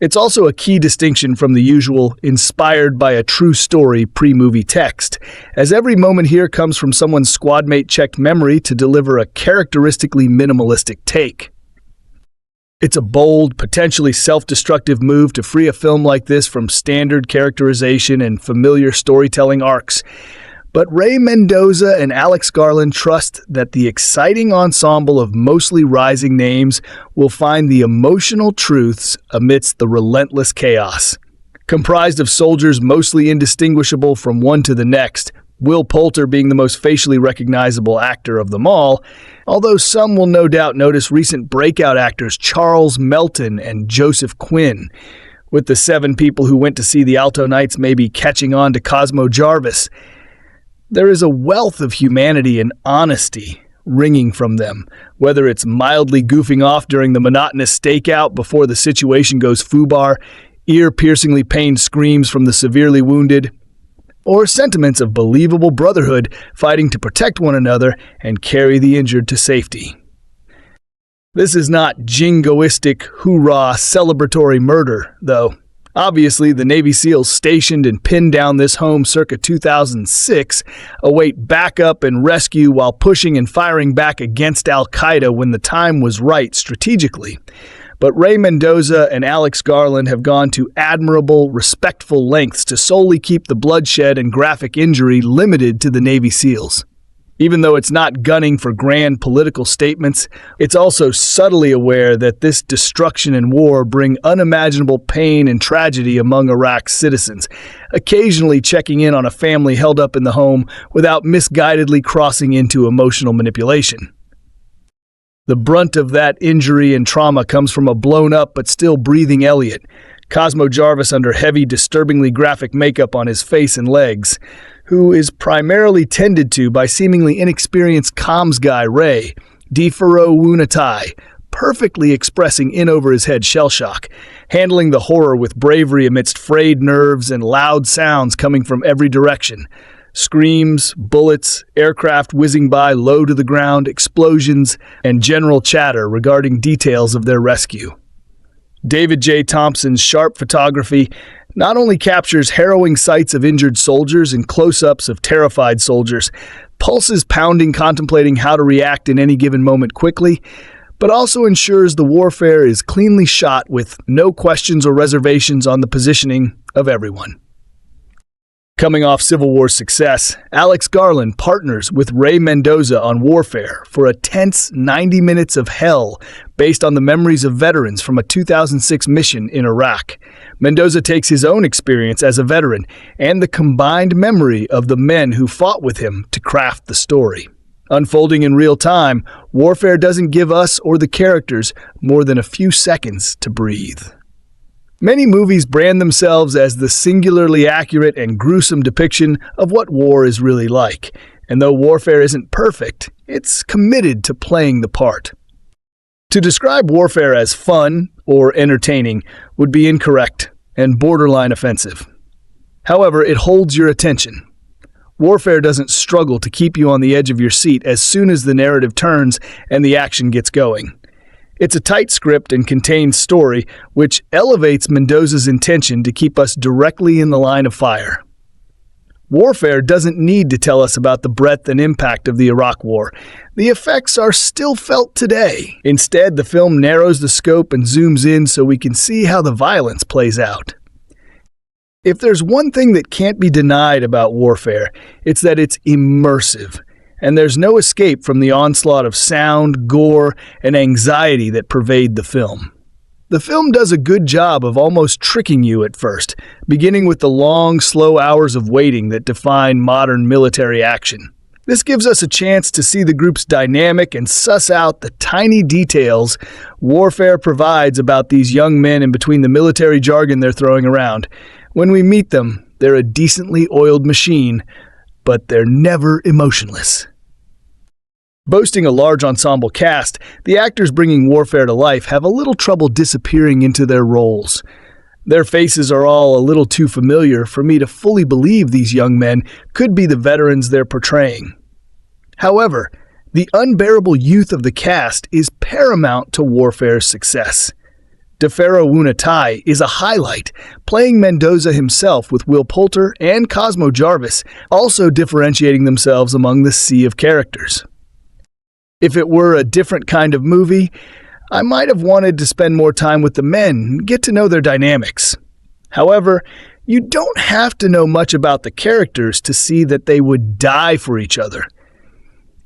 It's also a key distinction from the usual inspired by a true story pre-movie text, as every moment here comes from someone's squadmate-checked memory to deliver a characteristically minimalistic take. It's a bold, potentially self-destructive move to free a film like this from standard characterization and familiar storytelling arcs. But Ray Mendoza and Alex Garland trust that the exciting ensemble of mostly rising names will find the emotional truths amidst the relentless chaos. Comprised of soldiers mostly indistinguishable from one to the next, Will Poulter being the most facially recognizable actor of them all, although some will no doubt notice recent breakout actors Charles Melton and Joseph Quinn, with the 7 people who went to see the Alto Knights maybe catching on to Cosmo Jarvis. There is a wealth of humanity and honesty ringing from them, whether it's mildly goofing off during the monotonous stakeout before the situation goes foobar, ear-piercingly pained screams from the severely wounded, or sentiments of believable brotherhood fighting to protect one another and carry the injured to safety. This is not jingoistic, hoorah, celebratory murder, though. Obviously, the Navy SEALs stationed and pinned down this home circa 2006 await backup and rescue while pushing and firing back against Al-Qaeda when the time was right strategically. But Ray Mendoza and Alex Garland have gone to admirable, respectful lengths to solely keep the bloodshed and graphic injury limited to the Navy SEALs. Even though it's not gunning for grand political statements, it's also subtly aware that this destruction and war bring unimaginable pain and tragedy among Iraq's citizens, occasionally checking in on a family held up in the home without misguidedly crossing into emotional manipulation. The brunt of that injury and trauma comes from a blown-up but still breathing Elliot, Cosmo Jarvis under heavy, disturbingly graphic makeup on his face and legs, who is primarily tended to by seemingly inexperienced comms guy Ray, DeFaro Woon-A-Tai, perfectly expressing in-over-his-head shell shock, handling the horror with bravery amidst frayed nerves and loud sounds coming from every direction. Screams, bullets, aircraft whizzing by low to the ground, explosions, and general chatter regarding details of their rescue. David J. Thompson's sharp photography not only captures harrowing sights of injured soldiers and close-ups of terrified soldiers, pulses pounding contemplating how to react in any given moment quickly, but also ensures the warfare is cleanly shot with no questions or reservations on the positioning of everyone. Coming off Civil War's success, Alex Garland partners with Ray Mendoza on Warfare for a tense 90 minutes of hell based on the memories of veterans from a 2006 mission in Iraq. Mendoza takes his own experience as a veteran and the combined memory of the men who fought with him to craft the story. Unfolding in real time, Warfare doesn't give us or the characters more than a few seconds to breathe. Many movies brand themselves as the singularly accurate and gruesome depiction of what war is really like, and though Warfare isn't perfect, it's committed to playing the part. To describe Warfare as fun or entertaining would be incorrect and borderline offensive. However, it holds your attention. Warfare doesn't struggle to keep you on the edge of your seat as soon as the narrative turns and the action gets going. It's a tight script and contained story, which elevates Mendoza's intention to keep us directly in the line of fire. Warfare doesn't need to tell us about the breadth and impact of the Iraq War. The effects are still felt today. Instead, the film narrows the scope and zooms in so we can see how the violence plays out. If there's one thing that can't be denied about Warfare, it's that it's immersive. And there's no escape from the onslaught of sound, gore, and anxiety that pervade the film. The film does a good job of almost tricking you at first, beginning with the long, slow hours of waiting that define modern military action. This gives us a chance to see the group's dynamic and suss out the tiny details Warfare provides about these young men in between the military jargon they're throwing around. When we meet them, they're a decently oiled machine, but they're never emotionless. Boasting a large ensemble cast, the actors bringing Warfare to life have a little trouble disappearing into their roles. Their faces are all a little too familiar for me to fully believe these young men could be the veterans they're portraying. However, the unbearable youth of the cast is paramount to Warfare's success. DeFaro Woon-A-Tai is a highlight, playing Mendoza himself with Will Poulter and Cosmo Jarvis, also differentiating themselves among the sea of characters. If it were a different kind of movie, I might have wanted to spend more time with the men, get to know their dynamics. However, you don't have to know much about the characters to see that they would die for each other.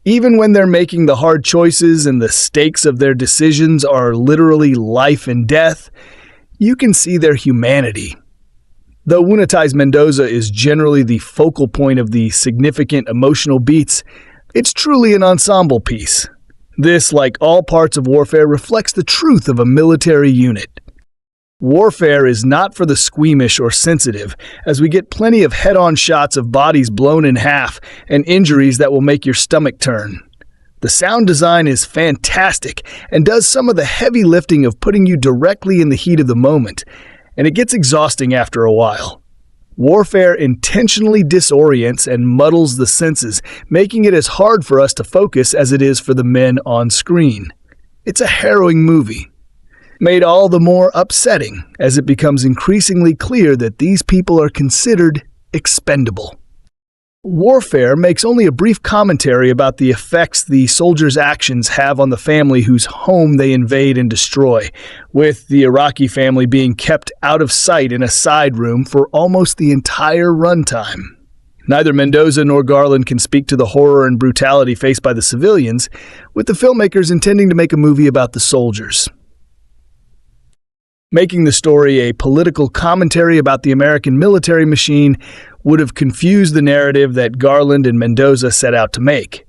Even when they're making the hard choices and the stakes of their decisions are literally life and death, you can see their humanity. Though Woon-A-Tai's Mendoza is generally the focal point of the significant emotional beats, it's truly an ensemble piece. This, like all parts of Warfare, reflects the truth of a military unit. Warfare is not for the squeamish or sensitive, as we get plenty of head-on shots of bodies blown in half and injuries that will make your stomach turn. The sound design is fantastic and does some of the heavy lifting of putting you directly in the heat of the moment, and it gets exhausting after a while. Warfare intentionally disorients and muddles the senses, making it as hard for us to focus as it is for the men on screen. It's a harrowing movie, made all the more upsetting as it becomes increasingly clear that these people are considered expendable. Warfare makes only a brief commentary about the effects the soldiers' actions have on the family whose home they invade and destroy, with the Iraqi family being kept out of sight in a side room for almost the entire runtime. Neither Mendoza nor Garland can speak to the horror and brutality faced by the civilians, with the filmmakers intending to make a movie about the soldiers. Making the story a political commentary about the American military machine would have confused the narrative that Garland and Mendoza set out to make.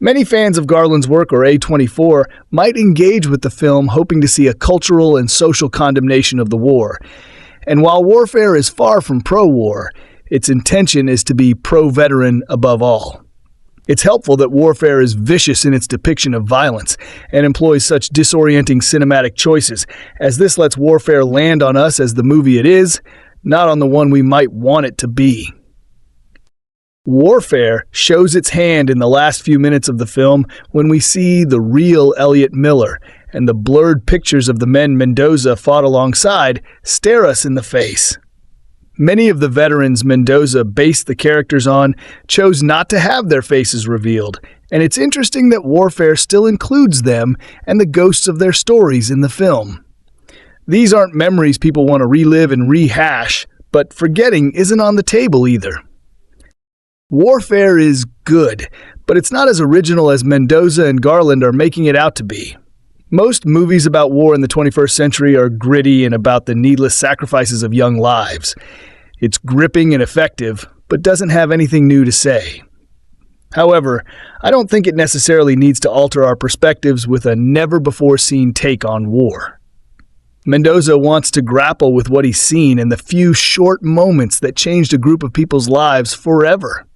Many fans of Garland's work, or A24, might engage with the film hoping to see a cultural and social condemnation of the war. And while Warfare is far from pro-war, its intention is to be pro-veteran above all. It's helpful that Warfare is vicious in its depiction of violence and employs such disorienting cinematic choices, as this lets Warfare land on us as the movie it is, not on the one we might want it to be. Warfare shows its hand in the last few minutes of the film when we see the real Elliot Miller, and the blurred pictures of the men Mendoza fought alongside stare us in the face. Many of the veterans Mendoza based the characters on chose not to have their faces revealed, and it's interesting that Warfare still includes them and the ghosts of their stories in the film. These aren't memories people want to relive and rehash, but forgetting isn't on the table either. Warfare is good, but it's not as original as Mendoza and Garland are making it out to be. Most movies about war in the 21st century are gritty and about the needless sacrifices of young lives. It's gripping and effective, but doesn't have anything new to say. However, I don't think it necessarily needs to alter our perspectives with a never-before-seen take on war. Mendoza wants to grapple with what he's seen in the few short moments that changed a group of people's lives forever.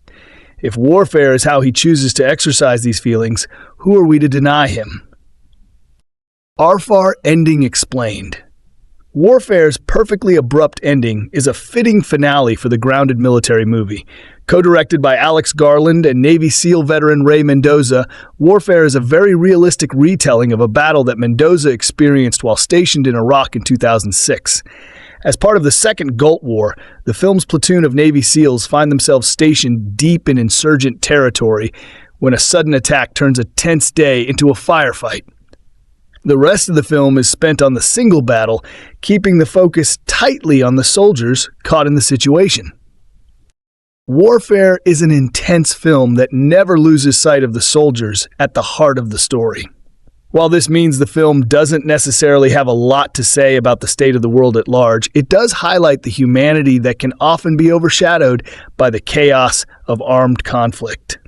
If warfare is how he chooses to exercise these feelings, who are we to deny him? Arfar ending explained. Warfare's perfectly abrupt ending is a fitting finale for the grounded military movie. Co-directed by Alex Garland and Navy SEAL veteran Ray Mendoza, Warfare is a very realistic retelling of a battle that Mendoza experienced while stationed in Iraq in 2006. As part of the Second Gulf War, the film's platoon of Navy SEALs find themselves stationed deep in insurgent territory when a sudden attack turns a tense day into a firefight. The rest of the film is spent on the single battle, keeping the focus tightly on the soldiers caught in the situation. Warfare is an intense film that never loses sight of the soldiers at the heart of the story. While this means the film doesn't necessarily have a lot to say about the state of the world at large, it does highlight the humanity that can often be overshadowed by the chaos of armed conflict.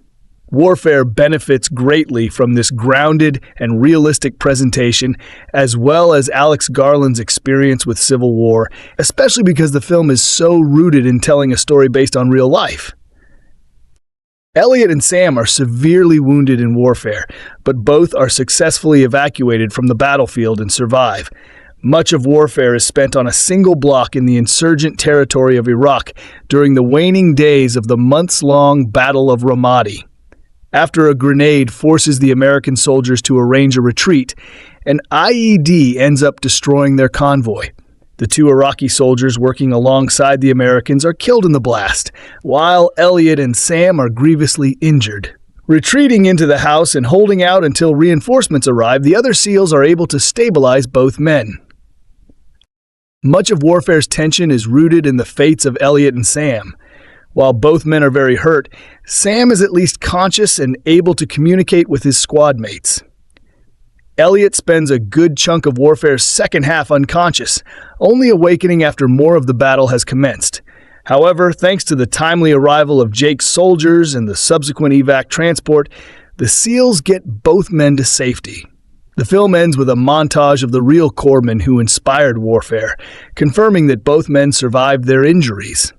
Warfare benefits greatly from this grounded and realistic presentation, as well as Alex Garland's experience with Civil War, especially because the film is so rooted in telling a story based on real life. Elliot and Sam are severely wounded in Warfare, but both are successfully evacuated from the battlefield and survive. Much of Warfare is spent on a single block in the insurgent territory of Iraq during the waning days of the months-long Battle of Ramadi. After a grenade forces the American soldiers to arrange a retreat, an IED ends up destroying their convoy. The two Iraqi soldiers working alongside the Americans are killed in the blast, while Elliot and Sam are grievously injured. Retreating into the house and holding out until reinforcements arrive, the other SEALs are able to stabilize both men. Much of Warfare's tension is rooted in the fates of Elliot and Sam. While both men are very hurt, Sam is at least conscious and able to communicate with his squad mates. Elliot spends a good chunk of Warfare's second half unconscious, only awakening after more of the battle has commenced. However, thanks to the timely arrival of Jake's soldiers and the subsequent evac transport, the SEALs get both men to safety. The film ends with a montage of the real corpsmen who inspired Warfare, confirming that both men survived their injuries.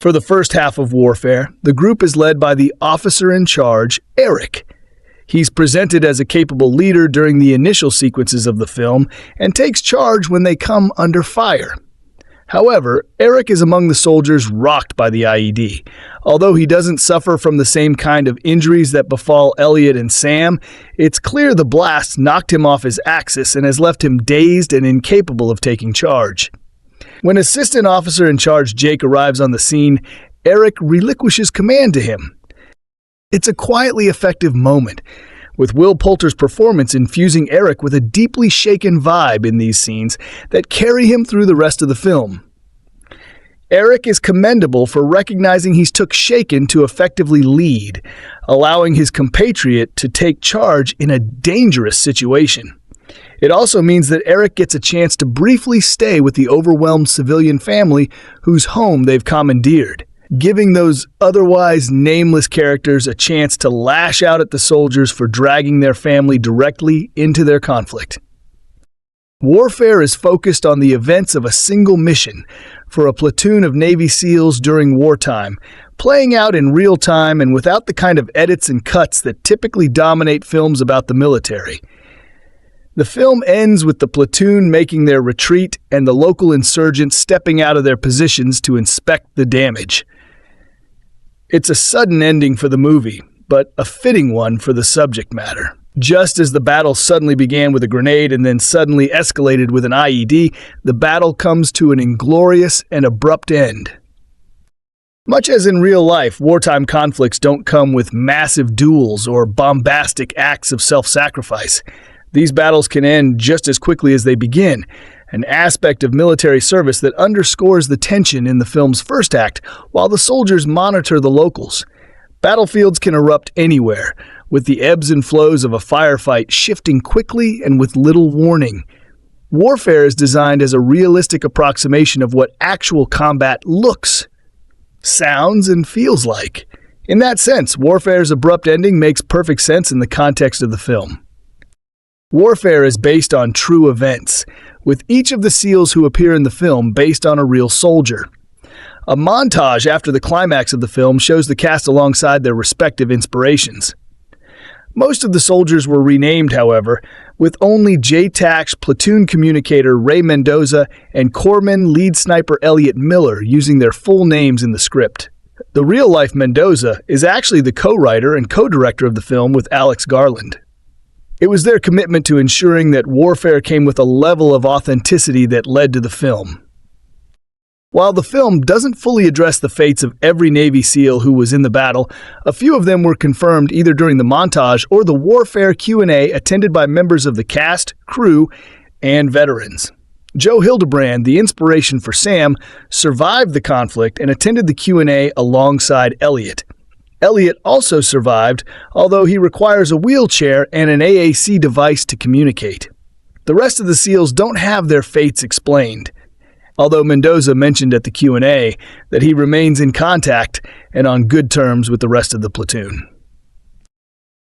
For the first half of Warfare, the group is led by the officer in charge, Eric. He's presented as a capable leader during the initial sequences of the film and takes charge when they come under fire. However, Eric is among the soldiers rocked by the IED. Although he doesn't suffer from the same kind of injuries that befall Elliot and Sam, it's clear the blast knocked him off his axis and has left him dazed and incapable of taking charge. When Assistant Officer in Charge Jake arrives on the scene, Eric relinquishes command to him. It's a quietly effective moment, with Will Poulter's performance infusing Eric with a deeply shaken vibe in these scenes that carry him through the rest of the film. Eric is commendable for recognizing he's took shaken to effectively lead, allowing his compatriot to take charge in a dangerous situation. It also means that Eric gets a chance to briefly stay with the overwhelmed civilian family whose home they've commandeered, giving those otherwise nameless characters a chance to lash out at the soldiers for dragging their family directly into their conflict. Warfare is focused on the events of a single mission for a platoon of Navy SEALs during wartime, playing out in real time and without the kind of edits and cuts that typically dominate films about the military. The film ends with the platoon making their retreat and the local insurgents stepping out of their positions to inspect the damage. It's a sudden ending for the movie, but a fitting one for the subject matter. Just as the battle suddenly began with a grenade and then suddenly escalated with an IED, the battle comes to an inglorious and abrupt end. Much as in real life, wartime conflicts don't come with massive duels or bombastic acts of self-sacrifice. These battles can end just as quickly as they begin, an aspect of military service that underscores the tension in the film's first act while the soldiers monitor the locals. Battlefields can erupt anywhere, with the ebbs and flows of a firefight shifting quickly and with little warning. Warfare is designed as a realistic approximation of what actual combat looks, sounds, and feels like. In that sense, Warfare's abrupt ending makes perfect sense in the context of the film. Warfare is based on true events, with each of the SEALs who appear in the film based on a real soldier. A montage after the climax of the film shows the cast alongside their respective inspirations. Most of the soldiers were renamed, however, with only JTAC's platoon communicator Ray Mendoza and Corpsman lead sniper Elliot Miller using their full names in the script. The real-life Mendoza is actually the co-writer and co-director of the film with Alex Garland. It was their commitment to ensuring that Warfare came with a level of authenticity that led to the film. While the film doesn't fully address the fates of every Navy SEAL who was in the battle, a few of them were confirmed either during the montage or the Warfare Q&A attended by members of the cast, crew, and veterans. Joe Hildebrand, the inspiration for Sam, survived the conflict and attended the Q&A alongside Elliot. Elliot also survived, although he requires a wheelchair and an AAC device to communicate. The rest of the SEALs don't have their fates explained, although Mendoza mentioned at the Q&A that he remains in contact and on good terms with the rest of the platoon.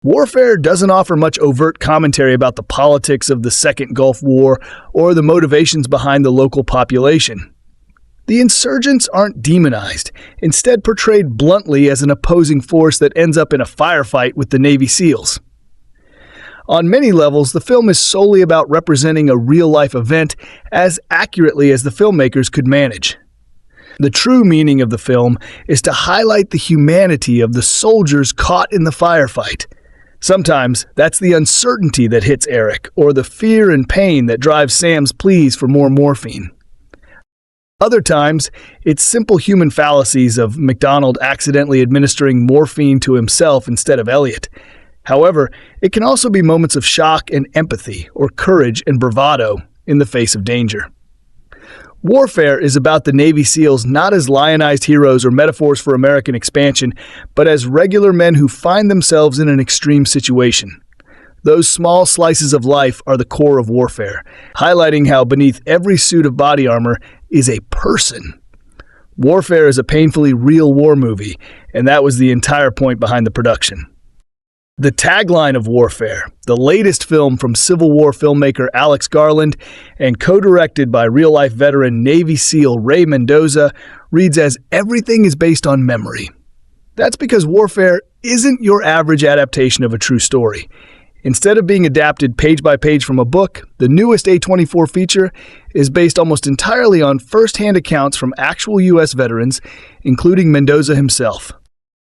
Warfare doesn't offer much overt commentary about the politics of the Second Gulf War or the motivations behind the local population. The insurgents aren't demonized, instead portrayed bluntly as an opposing force that ends up in a firefight with the Navy SEALs. On many levels, the film is solely about representing a real-life event as accurately as the filmmakers could manage. The true meaning of the film is to highlight the humanity of the soldiers caught in the firefight. Sometimes, that's the uncertainty that hits Eric, or the fear and pain that drives Sam's pleas for more morphine. Other times, it's simple human fallacies of McDonald accidentally administering morphine to himself instead of Elliot. However, it can also be moments of shock and empathy, or courage and bravado in the face of danger. Warfare is about the Navy SEALs not as lionized heroes or metaphors for American expansion, but as regular men who find themselves in an extreme situation. Those small slices of life are the core of Warfare, highlighting how beneath every suit of body armor is a person. Warfare is a painfully real war movie, and that was the entire point behind the production. The tagline of Warfare, the latest film from Civil War filmmaker Alex Garland and co-directed by real-life veteran Navy SEAL Ray Mendoza, reads as "Everything is based on memory." That's because Warfare isn't your average adaptation of a true story. Instead of being adapted page by page from a book, the newest A24 feature is based almost entirely on first-hand accounts from actual U.S. veterans, including Mendoza himself.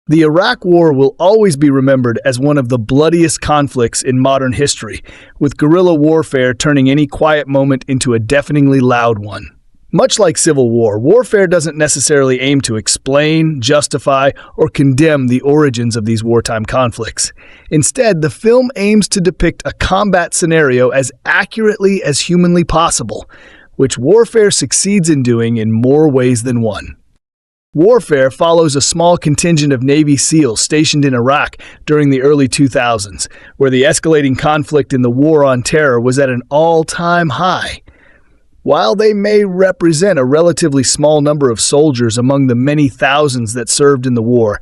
The Iraq War will always be remembered as one of the bloodiest conflicts in modern history, with guerrilla warfare turning any quiet moment into a deafeningly loud one. Much like Civil War, warfare doesn't necessarily aim to explain, justify, or condemn the origins of these wartime conflicts. Instead, the film aims to depict a combat scenario as accurately as humanly possible, which warfare succeeds in doing in more ways than one. Warfare follows a small contingent of Navy SEALs stationed in Iraq during the early 2000s, where the escalating conflict in the War on Terror was at an all-time high. While they may represent a relatively small number of soldiers among the many thousands that served in the war,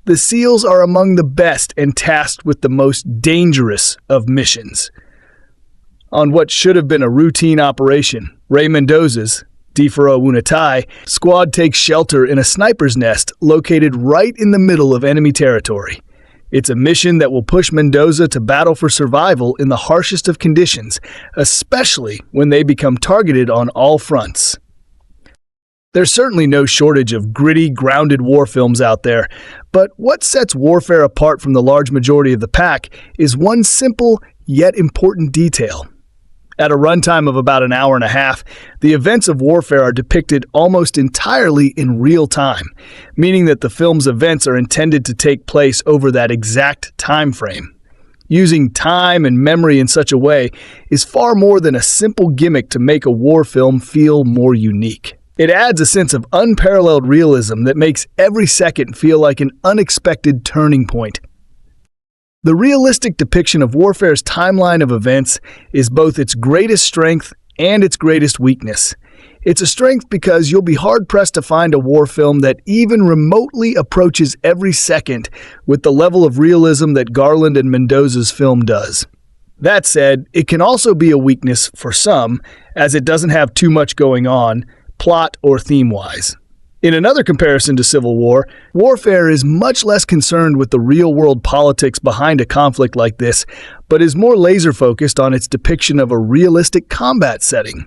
the SEALs are among the best and tasked with the most dangerous of missions. On what should have been a routine operation, Ray Mendoza's Woon-A-Tai squad takes shelter in a sniper's nest located right in the middle of enemy territory. It's a mission that will push Mendoza to battle for survival in the harshest of conditions, especially when they become targeted on all fronts. There's certainly no shortage of gritty, grounded war films out there, but what sets warfare apart from the large majority of the pack is one simple yet important detail. At a runtime of about an hour and a half, the events of warfare are depicted almost entirely in real time, meaning that the film's events are intended to take place over that exact time frame. Using time and memory in such a way is far more than a simple gimmick to make a war film feel more unique. It adds a sense of unparalleled realism that makes every second feel like an unexpected turning point. The realistic depiction of warfare's timeline of events is both its greatest strength and its greatest weakness. It's a strength because you'll be hard-pressed to find a war film that even remotely approaches every second with the level of realism that Garland and Mendoza's film does. That said, it can also be a weakness for some, as it doesn't have too much going on, plot or theme-wise. In another comparison to Civil War, warfare is much less concerned with the real-world politics behind a conflict like this, but is more laser-focused on its depiction of a realistic combat setting.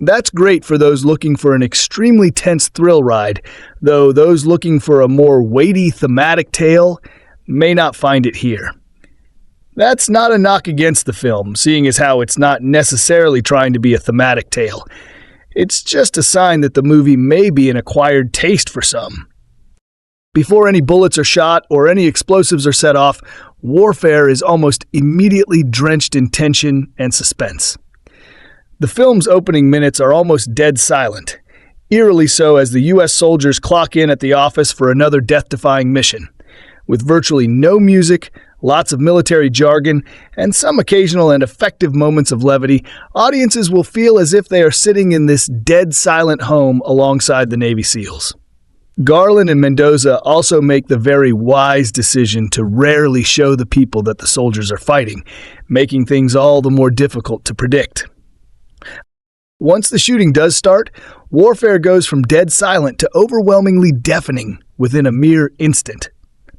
That's great for those looking for an extremely tense thrill ride, though those looking for a more weighty thematic tale may not find it here. That's not a knock against the film, seeing as how it's not necessarily trying to be a thematic tale. It's just a sign that the movie may be an acquired taste for some. Before any bullets are shot or any explosives are set off, warfare is almost immediately drenched in tension and suspense. The film's opening minutes are almost dead silent, eerily so as the U.S. soldiers clock in at the office for another death-defying mission. With virtually no music, lots of military jargon, and some occasional and effective moments of levity, audiences will feel as if they are sitting in this dead silent home alongside the Navy SEALs. Garland and Mendoza also make the very wise decision to rarely show the people that the soldiers are fighting, making things all the more difficult to predict. Once the shooting does start, warfare goes from dead silent to overwhelmingly deafening within a mere instant.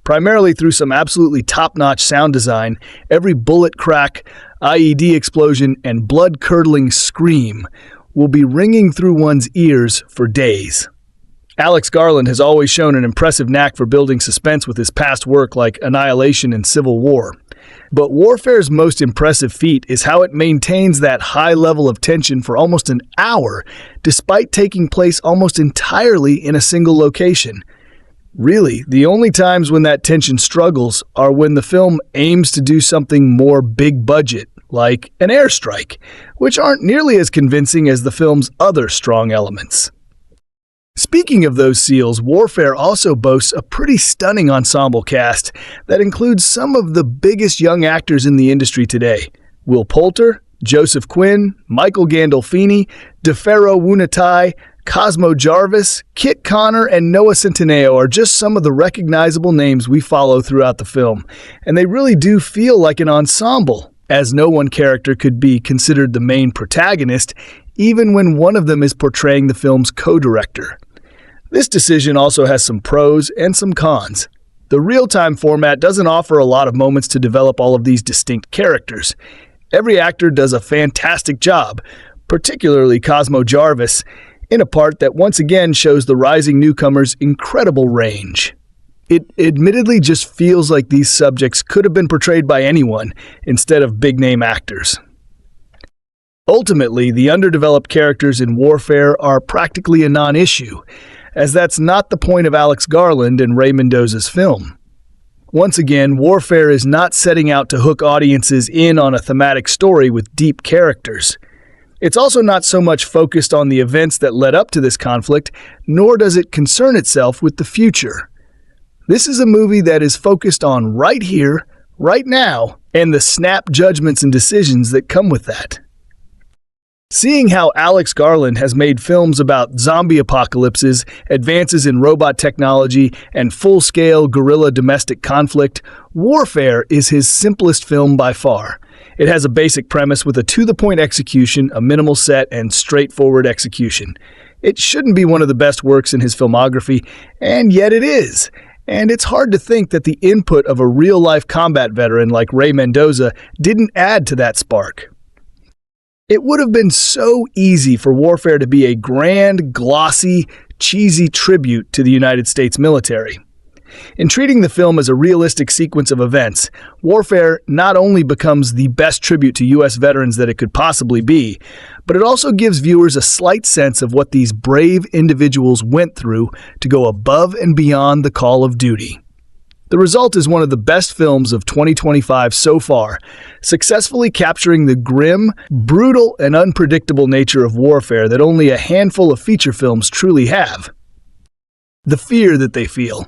Primarily through some absolutely top-notch sound design, every bullet crack, IED explosion, and blood-curdling scream will be ringing through one's ears for days. Alex Garland has always shown an impressive knack for building suspense with his past work like Annihilation and Civil War. But warfare's most impressive feat is how it maintains that high level of tension for almost an hour, despite taking place almost entirely in a single location. Really, the only times when that tension struggles are when the film aims to do something more big budget, like an airstrike, which aren't nearly as convincing as the film's other strong elements. Speaking of those SEALs, Warfare also boasts a pretty stunning ensemble cast that includes some of the biggest young actors in the industry today. Will Poulter, Joseph Quinn, Michael Gandolfini, DeFaro Woon-A-Tai, Cosmo Jarvis, Kit Connor, and Noah Centineo are just some of the recognizable names we follow throughout the film, and they really do feel like an ensemble, as no one character could be considered the main protagonist, even when one of them is portraying the film's co-director. This decision also has some pros and some cons. The real-time format doesn't offer a lot of moments to develop all of these distinct characters. Every actor does a fantastic job, particularly Cosmo Jarvis, in a part that once again shows the rising newcomer's incredible range. It admittedly just feels like these subjects could have been portrayed by anyone instead of big-name actors. Ultimately, the underdeveloped characters in Warfare are practically a non-issue, as that's not the point of Alex Garland and Ray Mendoza's film. Once again, Warfare is not setting out to hook audiences in on a thematic story with deep characters. It's also not so much focused on the events that led up to this conflict, nor does it concern itself with the future. This is a movie that is focused on right here, right now, and the snap judgments and decisions that come with that. Seeing how Alex Garland has made films about zombie apocalypses, advances in robot technology, and full-scale guerrilla domestic conflict, Warfare is his simplest film by far. It has a basic premise with a to-the-point execution, a minimal set, and straightforward execution. It shouldn't be one of the best works in his filmography, and yet it is. And it's hard to think that the input of a real-life combat veteran like Ray Mendoza didn't add to that spark. It would have been so easy for Warfare to be a grand, glossy, cheesy tribute to the United States military. In treating the film as a realistic sequence of events, Warfare not only becomes the best tribute to U.S. veterans that it could possibly be, but it also gives viewers a slight sense of what these brave individuals went through to go above and beyond the call of duty. The result is one of the best films of 2025 so far, successfully capturing the grim, brutal, and unpredictable nature of warfare that only a handful of feature films truly have. The fear that they feel.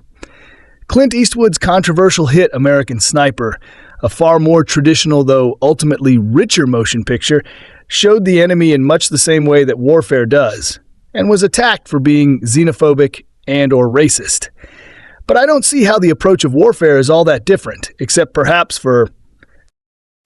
Clint Eastwood's controversial hit American Sniper, a far more traditional though ultimately richer motion picture, showed the enemy in much the same way that Warfare does, and was attacked for being xenophobic and/or racist. But I don't see how the approach of Warfare is all that different, except perhaps for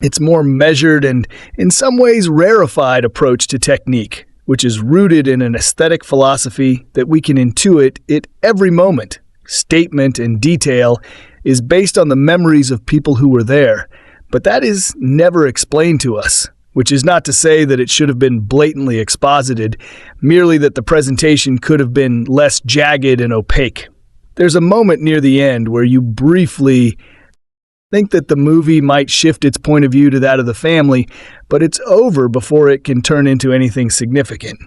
its more measured and, in some ways, rarefied approach to technique, which is rooted in an aesthetic philosophy that we can intuit at every moment. Statement and detail is based on the memories of people who were there, but that is never explained to us, which is not to say that it should have been blatantly exposited, merely that the presentation could have been less jagged and opaque. There's a moment near the end where you briefly think that the movie might shift its point of view to that of the family, but it's over before it can turn into anything significant.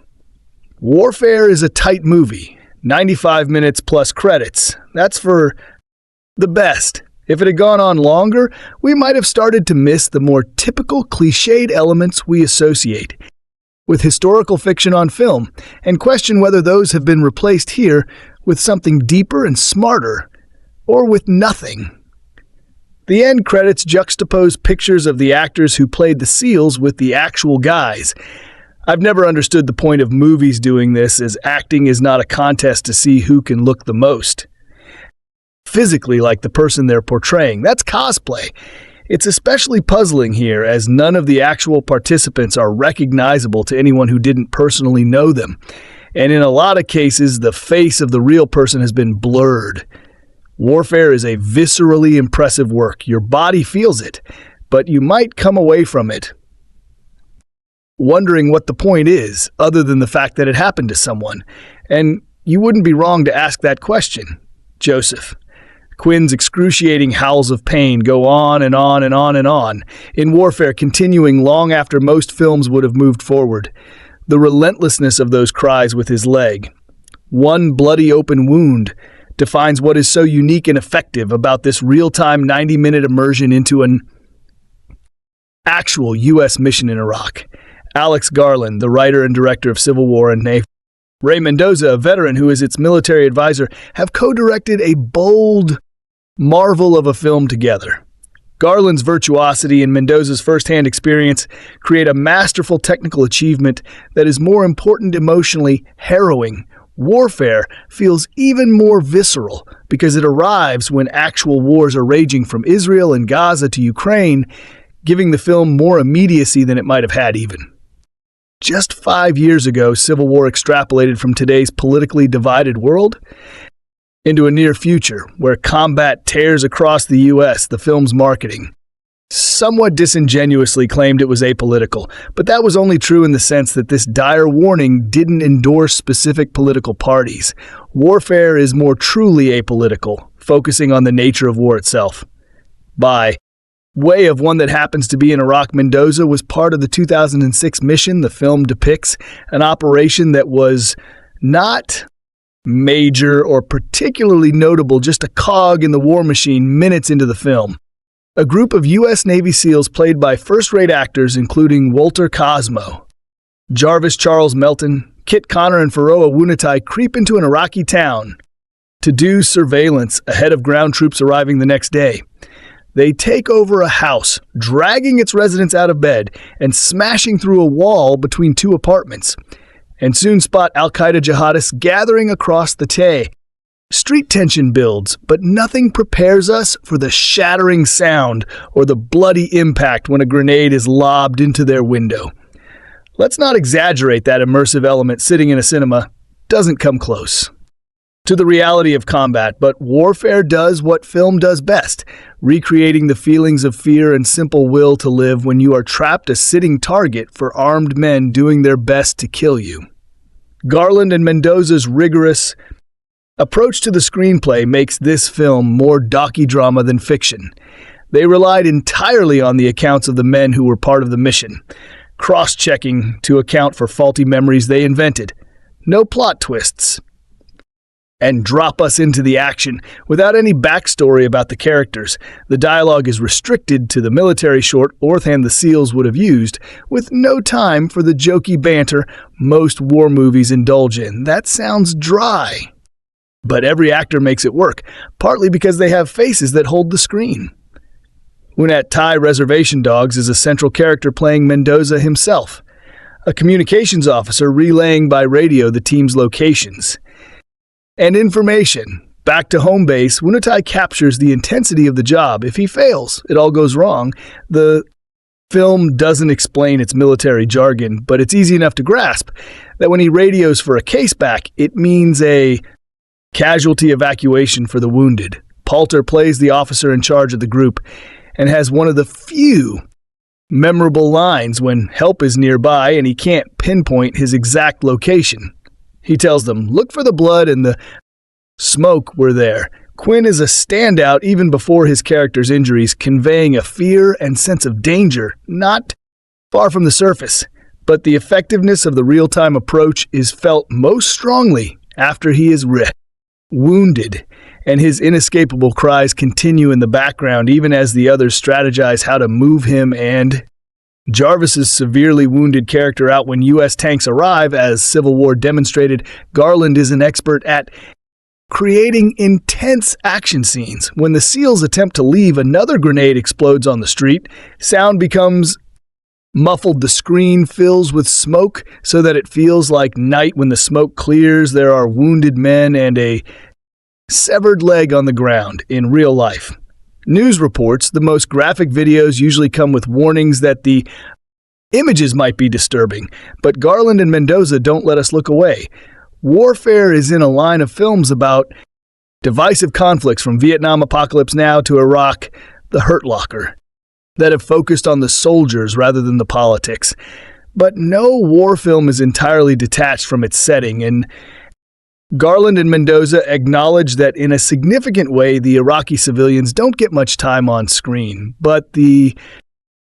Warfare is a tight movie, 95 minutes plus credits. That's for the best. If it had gone on longer, we might have started to miss the more typical cliched elements we associate with historical fiction on film, and question whether those have been replaced here with something deeper and smarter, or with nothing. The end credits juxtapose pictures of the actors who played the SEALs with the actual guys. I've never understood the point of movies doing this, as acting is not a contest to see who can look the most physically like the person they're portraying. That's cosplay. It's especially puzzling here, as none of the actual participants are recognizable to anyone who didn't personally know them. And in a lot of cases, the face of the real person has been blurred. Warfare is a viscerally impressive work. Your body feels it, but you might come away from it wondering what the point is, other than the fact that it happened to someone. And you wouldn't be wrong to ask that question. Joseph. Quinn's excruciating howls of pain go on and on and on and on, in Warfare continuing long after most films would have moved forward. The relentlessness of those cries with his leg. One bloody open wound defines what is so unique and effective about this real-time 90-minute immersion into an actual U.S. mission in Iraq. Alex Garland, the writer and director of Civil War and Ray Mendoza, a veteran who is its military advisor, have co-directed a bold marvel of a film together. Garland's virtuosity and Mendoza's first-hand experience create a masterful technical achievement that is more important emotionally harrowing. Warfare feels even more visceral because it arrives when actual wars are raging from Israel and Gaza to Ukraine, giving the film more immediacy than it might have had even. Just 5 years ago, Civil War extrapolated from today's politically divided world, into a near future where combat tears across the U.S., the film's marketing somewhat disingenuously claimed it was apolitical, but that was only true in the sense that this dire warning didn't endorse specific political parties. Warfare is more truly apolitical, focusing on the nature of war itself. By way of one that happens to be in Iraq, Mendoza was part of the 2006 mission. The film depicts an operation that was not major or particularly notable, just a cog in the war machine minutes into the film. A group of U.S. Navy SEALs played by first-rate actors including Poulter, Cosmo Jarvis, Charles Melton, Kit Connor, and Faroa Woon-A-Tai creep into an Iraqi town to do surveillance ahead of ground troops arriving the next day. They take over a house, dragging its residents out of bed and smashing through a wall between two apartments, and soon spot al-Qaeda jihadists gathering across the Tay. Street tension builds, but nothing prepares us for the shattering sound or the bloody impact when a grenade is lobbed into their window. Let's not exaggerate that immersive element. Sitting in a cinema doesn't come close to the reality of combat, but warfare does what film does best, recreating the feelings of fear and simple will to live when you are trapped a sitting target for armed men doing their best to kill you. Garland and Mendoza's rigorous approach to the screenplay makes this film more docudrama than fiction. They relied entirely on the accounts of the men who were part of the mission, cross-checking to account for faulty memories they invented. No plot twists. And drop us into the action without any backstory about the characters. The dialogue is restricted to the military shorthand the SEALs would have used, with no time for the jokey banter most war movies indulge in. That sounds dry. But every actor makes it work, partly because they have faces that hold the screen. Woon-A-Tai Reservation Dogs is a central character playing Mendoza himself, a communications officer relaying by radio the team's locations and information. Back to home base, Woon-A-Tai captures the intensity of the job. If he fails, it all goes wrong. The film doesn't explain its military jargon, but it's easy enough to grasp that when he radios for a case back, it means a casualty evacuation for the wounded. Poulter plays the officer in charge of the group and has one of the few memorable lines when help is nearby and he can't pinpoint his exact location. He tells them, "Look for the blood and the smoke were there." Quinn is a standout even before his character's injuries, conveying a fear and sense of danger not far from the surface. But the effectiveness of the real-time approach is felt most strongly after he is wounded, and his inescapable cries continue in the background even as the others strategize how to move him and Jarvis's severely wounded character out when U.S. tanks arrive. As Civil War demonstrated, Garland is an expert at creating intense action scenes. When the SEALs attempt to leave, another grenade explodes on the street. Sound becomes muffled. The screen fills with smoke so that it feels like night. When the smoke clears, there are wounded men and a severed leg on the ground in real life. News reports, the most graphic videos usually come with warnings that the images might be disturbing, but Garland and Mendoza don't let us look away. Warfare is in a line of films about divisive conflicts from Vietnam Apocalypse Now to Iraq, The Hurt Locker, that have focused on the soldiers rather than the politics. But no war film is entirely detached from its setting, and Garland and Mendoza acknowledge that in a significant way the Iraqi civilians don't get much time on screen, but the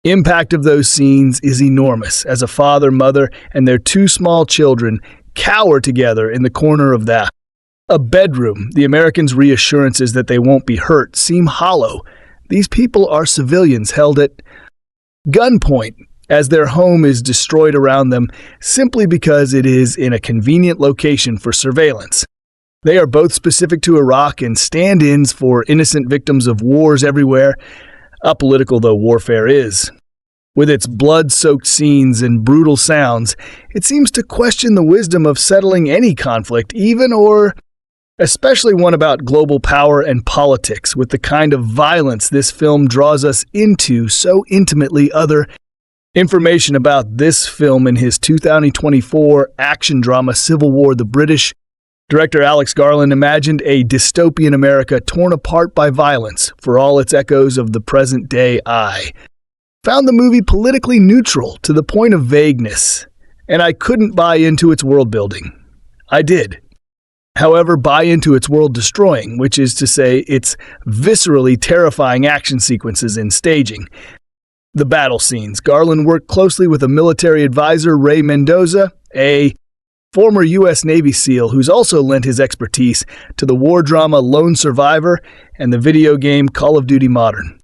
impact of those scenes is enormous as a father, mother, and their two small children cower together in the corner of a bedroom. The Americans' reassurances that they won't be hurt seem hollow. These people are civilians held at gunpoint as their home is destroyed around them simply because it is in a convenient location for surveillance. They are both specific to Iraq and stand-ins for innocent victims of wars everywhere, apolitical though warfare is. With its blood-soaked scenes and brutal sounds, it seems to question the wisdom of settling any conflict, even or especially one about global power and politics, with the kind of violence this film draws us into so intimately. Other information about this film in his 2024 action drama Civil War, the British Director Alex Garland imagined a dystopian America torn apart by violence for all its echoes of the present-day I. Found the movie politically neutral to the point of vagueness, and I couldn't buy into its world-building. I did. However, buy into its world-destroying, which is to say its viscerally terrifying action sequences and staging. The battle scenes. Garland worked closely with a military advisor, Ray Mendoza, a former U.S. Navy SEAL who's also lent his expertise to the war drama Lone Survivor and the video game Call of Duty Modern.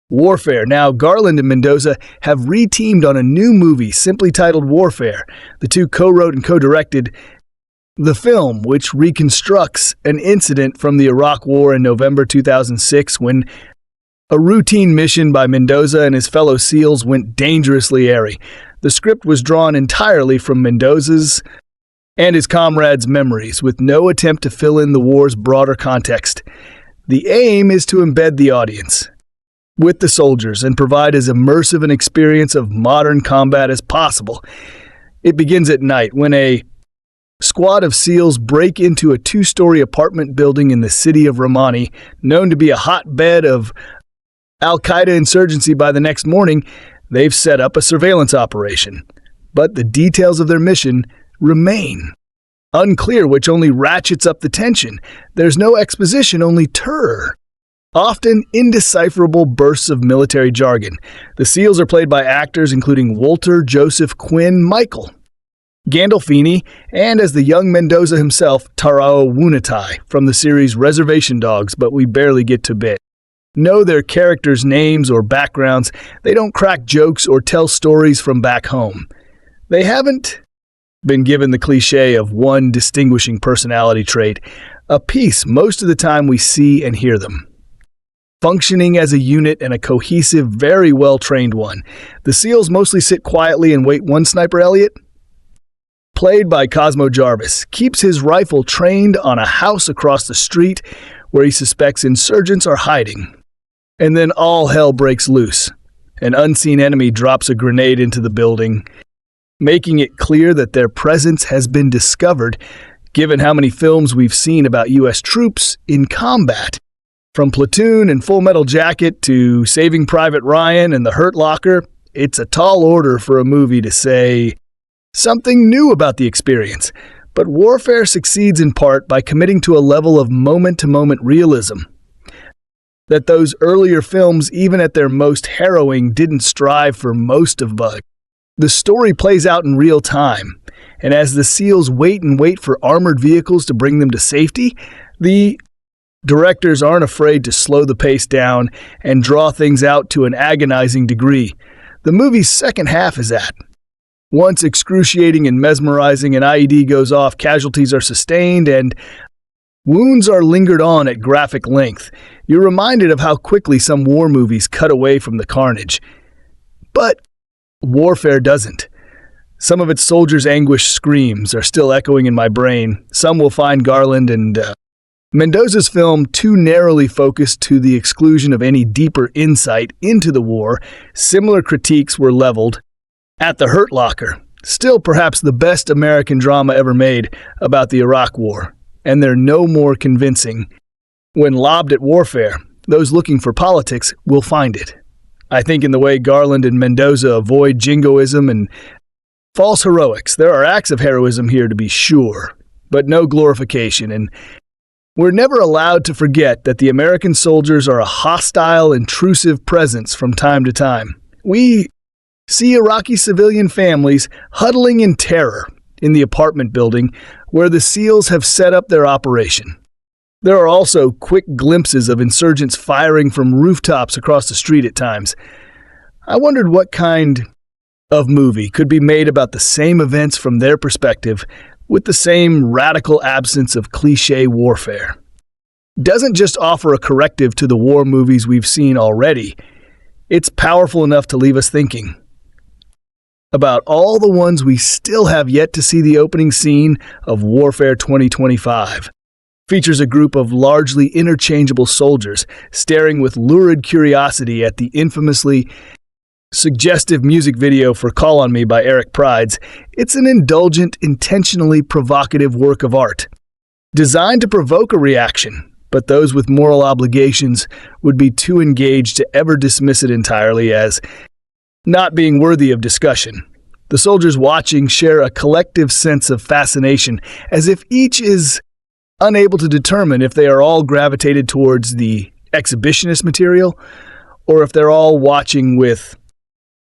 Warfare. Now, Garland and Mendoza have re-teamed on a new movie simply titled Warfare. The two co-wrote and co-directed the film, which reconstructs an incident from the Iraq War in November 2006 when a routine mission by Mendoza and his fellow SEALs went dangerously airy. The script was drawn entirely from Mendoza's and his comrades' memories, with no attempt to fill in the war's broader context. The aim is to embed the audience with the soldiers and provide as immersive an experience of modern combat as possible. It begins at night when a squad of SEALs break into a 2-story apartment building in the city of Romani, known to be a hotbed of Al-Qaeda insurgency. By the next morning, they've set up a surveillance operation. But the details of their mission remain unclear, which only ratchets up the tension. There's no exposition, only terror. Often indecipherable bursts of military jargon. The SEALs are played by actors including Poulter, Joseph, Quinn, Michael Gandolfini, and as the young Mendoza himself, Tarao Woon-A-Tai from the series Reservation Dogs, but we barely get to bit. Know their characters' names or backgrounds. They don't crack jokes or tell stories from back home. They haven't been given the cliche of one distinguishing personality trait, a piece most of the time we see and hear them. Functioning as a unit and a cohesive, very well-trained one. The SEALs mostly sit quietly and wait. One sniper, Elliot, played by Cosmo Jarvis, keeps his rifle trained on a house across the street where he suspects insurgents are hiding. And then all hell breaks loose. An unseen enemy drops a grenade into the building, making it clear that their presence has been discovered, given how many films we've seen about U.S. troops in combat. From Platoon and Full Metal Jacket to Saving Private Ryan and The Hurt Locker, it's a tall order for a movie to say something new about the experience. But Warfare succeeds in part by committing to a level of moment-to-moment realism that those earlier films, even at their most harrowing, didn't strive for most of. The story plays out in real time, and as the SEALs wait for armored vehicles to bring them to safety, the directors aren't afraid to slow the pace down and draw things out to an agonizing degree. The movie's second half is at. Once excruciating and mesmerizing, an IED goes off, casualties are sustained, and wounds are lingered on at graphic length. You're reminded of how quickly some war movies cut away from the carnage. But Warfare doesn't. Some of its soldiers' anguished screams are still echoing in my brain. Some will find Garland and Mendoza's film too narrowly focused to the exclusion of any deeper insight into the war. Similar critiques were leveled at The Hurt Locker, still perhaps the best American drama ever made about the Iraq War, and they're no more convincing. When lobbed at Warfare, those looking for politics will find it. I think in the way Garland and Mendoza avoid jingoism and false heroics. There are acts of heroism here to be sure, but no glorification, and we're never allowed to forget that the American soldiers are a hostile, intrusive presence from time to time. We see Iraqi civilian families huddling in terror in the apartment building where the SEALs have set up their operation. There are also quick glimpses of insurgents firing from rooftops across the street at times. I wondered what kind of movie could be made about the same events from their perspective with the same radical absence of cliché warfare. Doesn't just offer a corrective to the war movies we've seen already. It's powerful enough to leave us thinking about all the ones we still have yet to see. The opening scene of Warfare 2025 features a group of largely interchangeable soldiers staring with lurid curiosity at the infamously suggestive music video for Call on Me by Eric Prides. It's an indulgent, intentionally provocative work of art. designed to provoke a reaction, but those with moral obligations would be too engaged to ever dismiss it entirely as not being worthy of discussion. The soldiers watching share a collective sense of fascination, as if each is unable to determine if they are all gravitated towards the exhibitionist material or if they're all watching with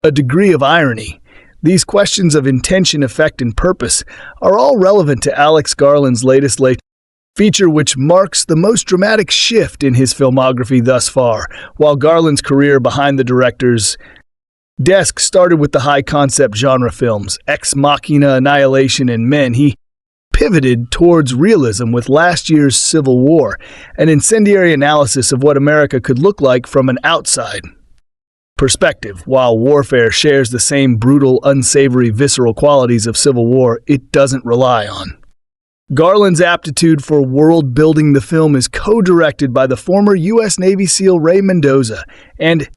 a degree of irony. These questions of intention, effect, and purpose are all relevant to Alex Garland's latest feature, which marks the most dramatic shift in his filmography thus far. While Garland's career behind the director's desk started with the high-concept genre films Ex Machina, Annihilation, and Men, he pivoted towards realism with last year's Civil War, an incendiary analysis of what America could look like from an outside perspective. While Warfare shares the same brutal, unsavory, visceral qualities of Civil War, it doesn't rely on. Garland's aptitude for world-building the film is co-directed by the former U.S. Navy SEAL Ray Mendoza and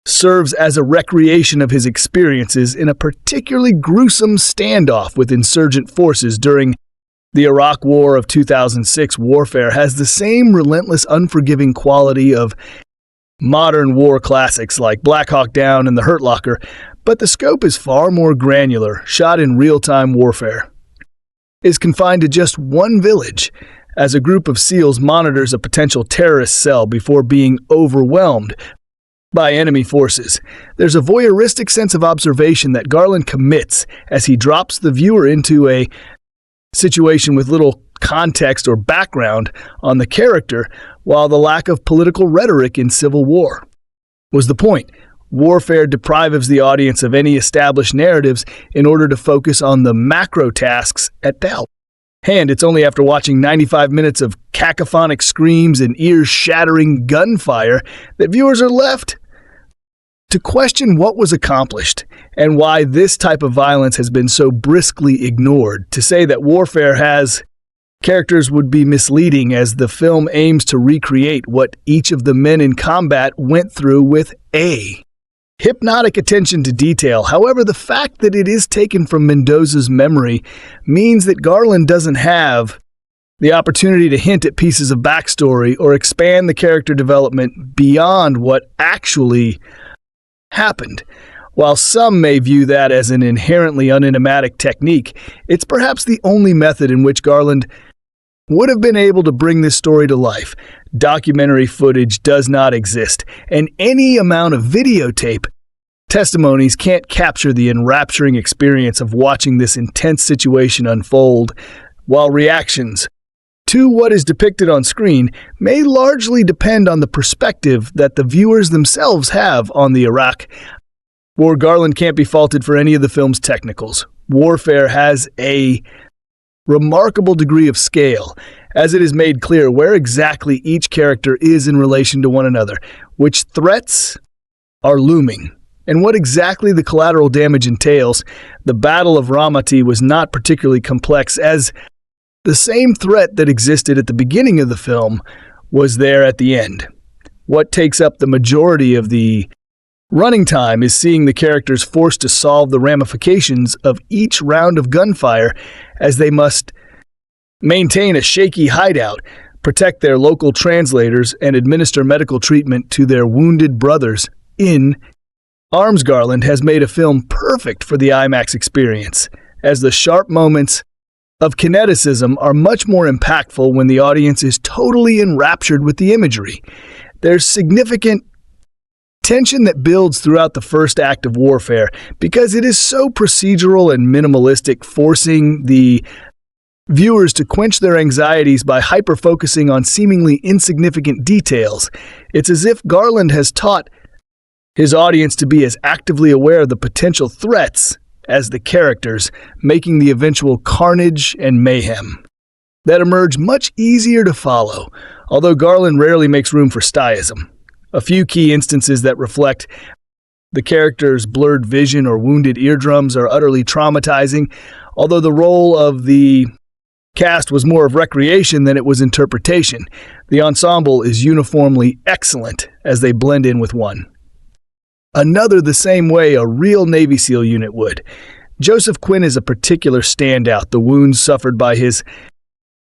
serves as a recreation of his experiences in a particularly gruesome standoff with insurgent forces during the Iraq War of 2006. Warfare has the same relentless, unforgiving quality of modern war classics like Black Hawk Down and The Hurt Locker, but the scope is far more granular. Shot in real-time, Warfare is confined to just one village as a group of SEALs monitors a potential terrorist cell before being overwhelmed by enemy forces. There's a voyeuristic sense of observation that Garland commits as he drops the viewer into a situation with little context or background on the character, while the lack of political rhetoric in Civil War was the point. Warfare deprives the audience of any established narratives in order to focus on the macro tasks at hand. It's only after watching 95 minutes of cacophonic screams and ear-shattering gunfire that viewers are left to question what was accomplished and why this type of violence has been so briskly ignored. To say that Warfare has characters would be misleading, as the film aims to recreate what each of the men in combat went through with a hypnotic attention to detail. However, the fact that it is taken from Mendoza's memory means that Garland doesn't have the opportunity to hint at pieces of backstory or expand the character development beyond what actually happened. While some may view that as an inherently unenigmatic technique, it's perhaps the only method in which Garland would have been able to bring this story to life. Documentary footage does not exist, and any amount of videotape testimonies can't capture the enrapturing experience of watching this intense situation unfold, while reactions to what is depicted on screen may largely depend on the perspective that the viewers themselves have on the Iraq War. Garland can't be faulted for any of the film's technicals. Warfare has a remarkable degree of scale, as it is made clear where exactly each character is in relation to one another, which threats are looming, and what exactly the collateral damage entails. The Battle of Woon-A-Tai was not particularly complex, as the same threat that existed at the beginning of the film was there at the end. What takes up the majority of the running time is seeing the characters forced to solve the ramifications of each round of gunfire, as they must maintain a shaky hideout, protect their local translators, and administer medical treatment to their wounded brothers in arms. Garland has made a film perfect for the IMAX experience, as the sharp moments of kineticism are much more impactful when the audience is totally enraptured with the imagery. There's significant tension that builds throughout the first act of Warfare because it is so procedural and minimalistic, forcing the viewers to quench their anxieties by hyper-focusing on seemingly insignificant details. It's as if Garland has taught his audience to be as actively aware of the potential threats as the characters, making the eventual carnage and mayhem that emerge much easier to follow, although Garland rarely makes room for styism. A few key instances that reflect the character's blurred vision or wounded eardrums are utterly traumatizing, although the role of the cast was more of recreation than it was interpretation. The ensemble is uniformly excellent as they blend in with one another the same way a real Navy SEAL unit would. Joseph Quinn is a particular standout. The wounds suffered by his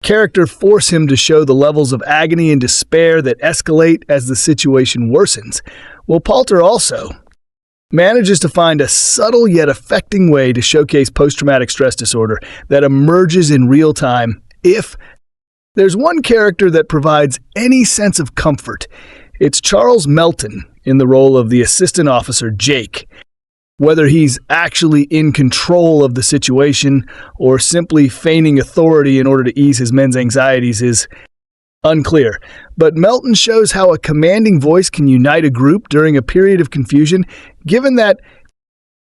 character force him to show the levels of agony and despair that escalate as the situation worsens. Well, Poulter also manages to find a subtle yet affecting way to showcase post-traumatic stress disorder that emerges in real time. If there's one character that provides any sense of comfort, it's Charles Melton in the role of the assistant officer Jake. Whether he's actually in control of the situation or simply feigning authority in order to ease his men's anxieties is unclear. But Melton shows how a commanding voice can unite a group during a period of confusion. Given that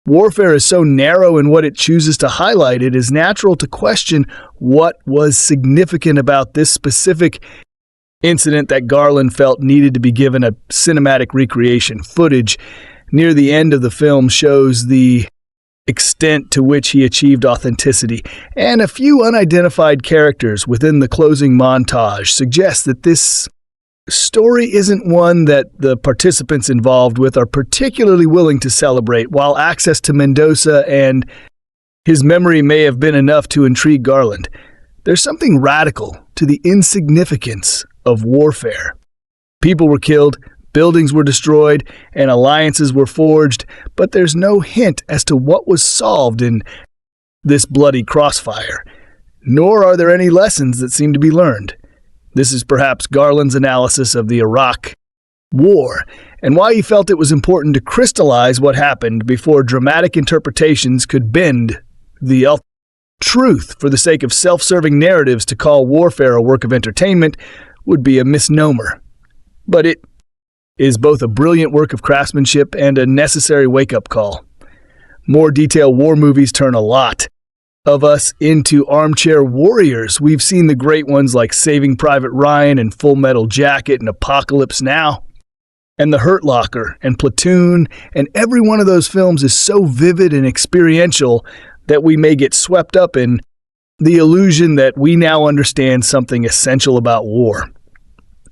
warfare is so narrow in what it chooses to highlight, it is natural to question what was significant about this specific incident that Garland felt needed to be given a cinematic recreation. Footage near the end of the film shows the extent to which he achieved authenticity, and a few unidentified characters within the closing montage suggest that this story isn't one that the participants involved with are particularly willing to celebrate. While access to Mendoza and his memory may have been enough to intrigue Garland, there's something radical to the insignificance of warfare. People were killed, buildings were destroyed, and alliances were forged, but there's no hint as to what was solved in this bloody crossfire, nor are there any lessons that seem to be learned. This is perhaps Garland's analysis of the Iraq War, and why he felt it was important to crystallize what happened before dramatic interpretations could bend the truth. For the sake of self-serving narratives, to call warfare a work of entertainment would be a misnomer. But it is both a brilliant work of craftsmanship and a necessary wake-up call. More detailed war movies turn a lot of us into armchair warriors. We've seen the great ones like Saving Private Ryan and Full Metal Jacket and Apocalypse Now, and The Hurt Locker and Platoon, and every one of those films is so vivid and experiential that we may get swept up in the illusion that we now understand something essential about war.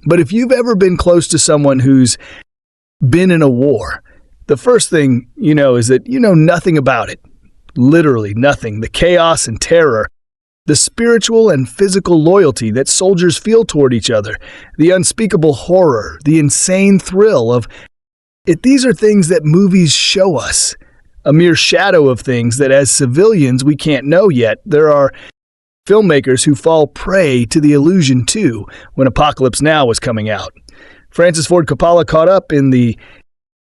But if you've ever been close to someone who's been in a war, the first thing you know is that you know nothing about it. Literally nothing. The chaos and terror, the spiritual and physical loyalty that soldiers feel toward each other, the unspeakable horror, the insane thrill of it. These are things that movies show us, a mere shadow of things that as civilians we can't know yet. There are filmmakers who fall prey to the illusion too when Apocalypse Now was coming out. Francis Ford Coppola, caught up in the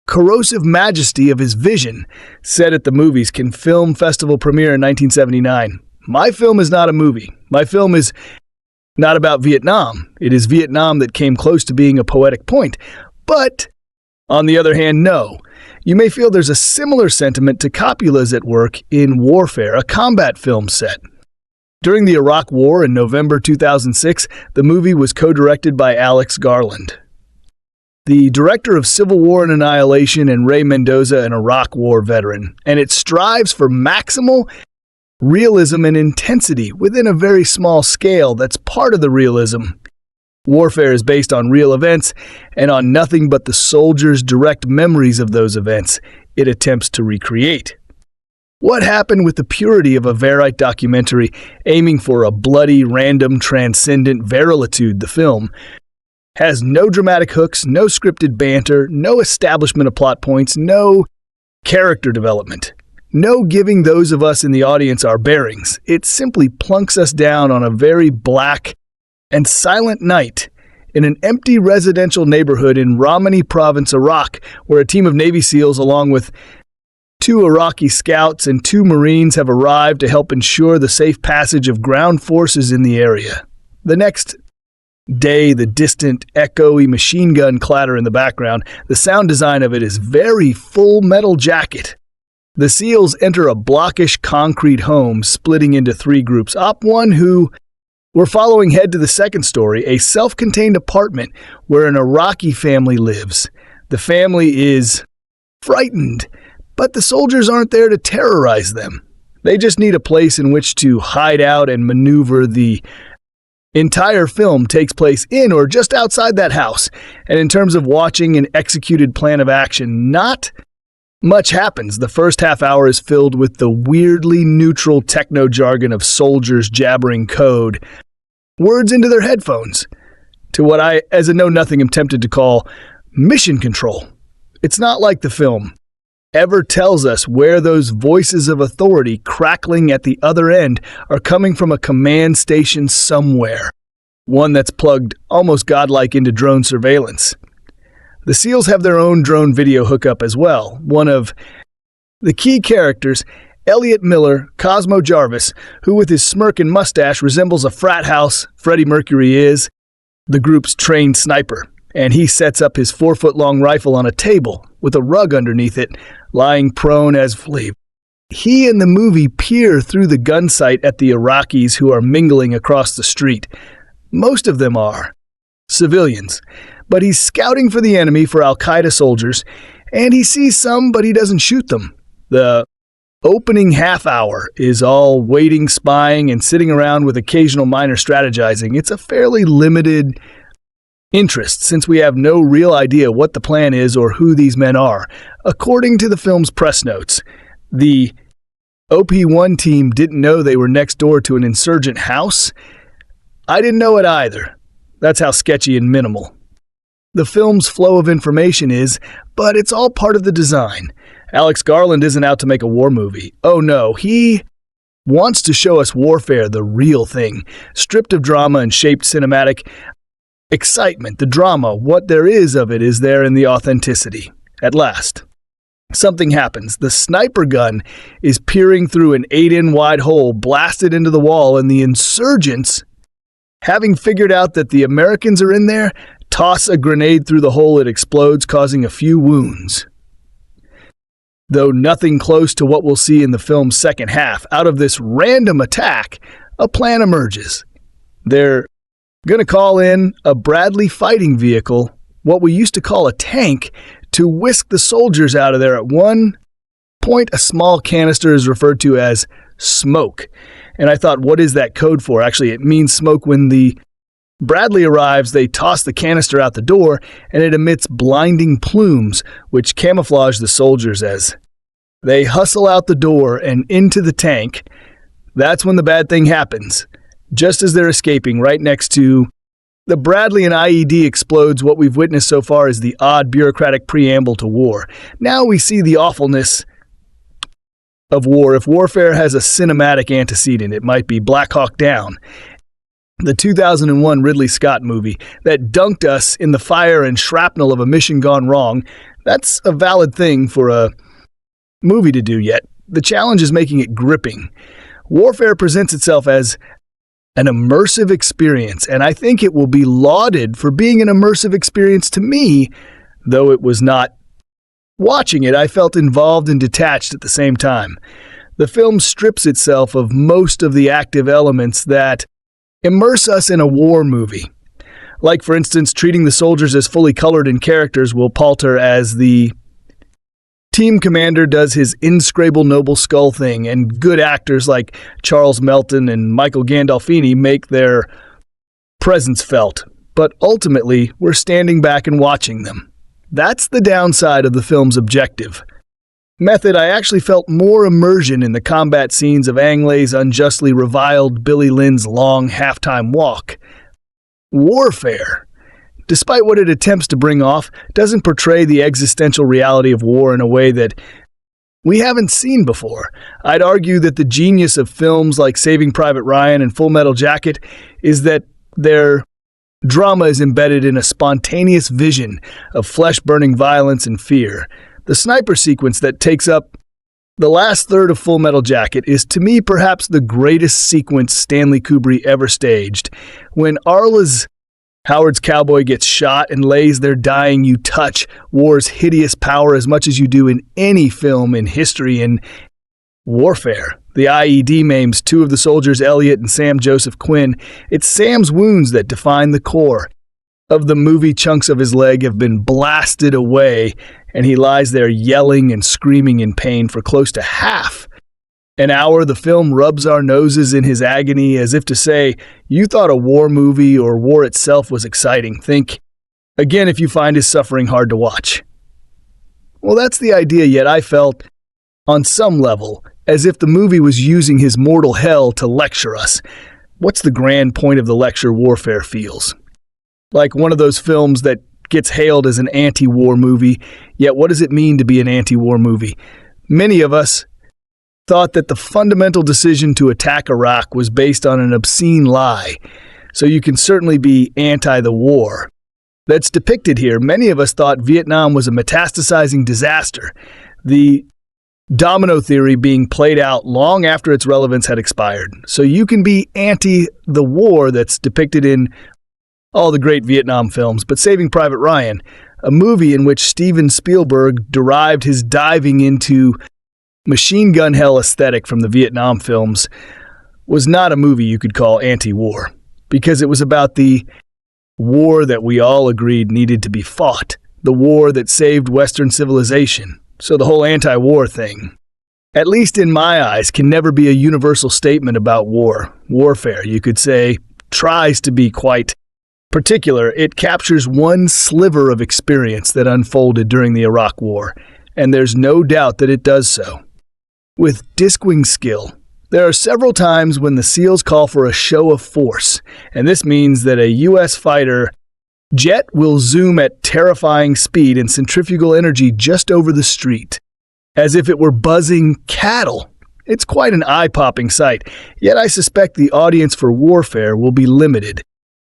corrosive majesty of his vision, said at the Movies Can Film Festival premiere in 1979, "My film is not a movie. My film is not about Vietnam. It is Vietnam that came close to being a poetic point. But, on the other hand, no. You may feel there's a similar sentiment to Coppola's at work in Warfare, a combat film set. During the Iraq War in November 2006, the movie was co-directed by Alex Garland, the director of Civil War and Annihilation, and Ray Mendoza, an Iraq War veteran, and it strives for maximal realism and intensity within a very small scale. That's part of the realism. Warfare is based on real events and on nothing but the soldiers' direct memories of those events it attempts to recreate. What happened with the purity of a Verite documentary aiming for a bloody, random, transcendent verilitude? The film has no dramatic hooks, no scripted banter, no establishment of plot points, no character development, no giving those of us in the audience our bearings. It simply plunks us down on a very black and silent night in an empty residential neighborhood in Romani Province, Iraq, where a team of Navy SEALs, along with 2 Iraqi scouts and 2 Marines, have arrived to help ensure the safe passage of ground forces in the area. The next day, the distant, echoey machine gun clatter in the background, the sound design of it is very Full Metal Jacket. The SEALs enter a blockish concrete home splitting into 3 groups. Op 1, who we're following, head to the second story, a self-contained apartment where an Iraqi family lives. The family is frightened, but the soldiers aren't there to terrorize them. They just need a place in which to hide out and maneuver. The entire film takes place in or just outside that house, and in terms of watching an executed plan of action, not much happens. The first half hour is filled with the weirdly neutral techno jargon of soldiers jabbering code. words into their headphones, to what I, as a know-nothing, am tempted to call mission control. It's not like the film ever tells us where those voices of authority crackling at the other end are coming from, a command station somewhere, one that's plugged almost godlike into drone surveillance. The SEALs have their own drone video hookup as well. One of the key characters, Elliot Miller, Cosmo Jarvis, who with his smirk and mustache resembles a frat house Freddie Mercury is, the group's trained sniper, and he sets up his 4-foot-long rifle on a table with a rug underneath it, lying prone as flea. He in the movie peer through the gun sight at the Iraqis who are mingling across the street. Most of them are civilians, but he's scouting for the enemy, for Al-Qaeda soldiers, and he sees some, but he doesn't shoot them. The opening half hour is all waiting, spying, and sitting around with occasional minor strategizing. It's a fairly limited interest, since we have no real idea what the plan is or who these men are. According to the film's press notes, the OP1 team didn't know they were next door to an insurgent house. I didn't know it either. That's how sketchy and minimal the film's flow of information is, but it's all part of the design. Alex Garland isn't out to make a war movie. Oh no, he wants to show us warfare, the real thing, stripped of drama and shaped cinematic excitement. The drama, what there is of it, is there in the authenticity. At last, something happens. The sniper gun is peering through an 8-in wide hole blasted into the wall, and the insurgents, having figured out that the Americans are in there, toss a grenade through the hole. It explodes, causing a few wounds. Though nothing close to what we'll see in the film's second half, out of this random attack, a plan emerges. They're going to call in a Bradley fighting vehicle, what we used to call a tank, to whisk the soldiers out of there. At one point, a small canister is referred to as smoke. And I thought, what is that code for? Actually, it means smoke. When the Bradley arrives, they toss the canister out the door, and it emits blinding plumes, which camouflage the soldiers as they hustle out the door and into the tank. That's when the bad thing happens. Just as they're escaping, right next to the Bradley, an IED explodes. What we've witnessed so far is the odd bureaucratic preamble to war. Now we see the awfulness of war. If warfare has a cinematic antecedent, it might be Black Hawk Down, the 2001 Ridley Scott movie that dunked us in the fire and shrapnel of a mission gone wrong. That's a valid thing for a movie to do, yet the challenge is making it gripping. Warfare presents itself as an immersive experience, and I think it will be lauded for being an immersive experience to me, though it was not. Watching it, I felt involved and detached at the same time. The film strips itself of most of the active elements that immerse us in a war movie. Like, for instance, treating the soldiers as fully colored in characters. Will Poulter, as the team commander, does his inscrutable noble skull thing, and good actors like Charles Melton and Michael Gandolfini make their presence felt. But ultimately, we're standing back and watching them. That's the downside of the film's objective. Method, I actually felt more immersion in the combat scenes of Ang Lee's unjustly reviled Billy Lynn's long halftime walk. Warfare, despite what it attempts to bring off, doesn't portray the existential reality of war in a way that we haven't seen before. I'd argue that the genius of films like Saving Private Ryan and Full Metal Jacket is that their drama is embedded in a spontaneous vision of flesh-burning violence and fear. The sniper sequence that takes up the last third of Full Metal Jacket is, to me, perhaps the greatest sequence Stanley Kubrick ever staged. When Arla's Howard's cowboy gets shot and lays there dying, you touch war's hideous power as much as you do in any film in history. In Warfare, the IED maims two of the soldiers, Elliot and Sam Joseph Quinn. It's Sam's wounds that define the core of the movie. Chunks of his leg have been blasted away, and he lies there yelling and screaming in pain for close to half an hour. The film rubs our noses in his agony as if to say, you thought a war movie or war itself was exciting. Think again if you find his suffering hard to watch. Well, that's the idea, yet I felt, on some level, as if the movie was using his mortal hell to lecture us. What's the grand point of the lecture Warfare feels? Like one of those films that gets hailed as an anti-war movie, yet what does it mean to be an anti-war movie? Many of us thought that the fundamental decision to attack Iraq was based on an obscene lie, so you can certainly be anti the war that's depicted here. Many of us thought Vietnam was a metastasizing disaster, the domino theory being played out long after its relevance had expired. So you can be anti the war that's depicted in all the great Vietnam films, but Saving Private Ryan, a movie in which Steven Spielberg derived his diving into machine gun hell aesthetic from the Vietnam films, was not a movie you could call anti-war, because it was about the war that we all agreed needed to be fought, the war that saved Western civilization. So the whole anti-war thing, at least in my eyes, can never be a universal statement about war. Warfare, you could say, tries to be quite particular. It captures one sliver of experience that unfolded during the Iraq War, and there's no doubt that it does so. With disc-wing skill, there are several times when the SEALs call for a show of force, and this means that a U.S. fighter jet will zoom at terrifying speed and centrifugal energy just over the street, as if it were buzzing cattle. It's quite an eye-popping sight, yet I suspect the audience for Warfare will be limited,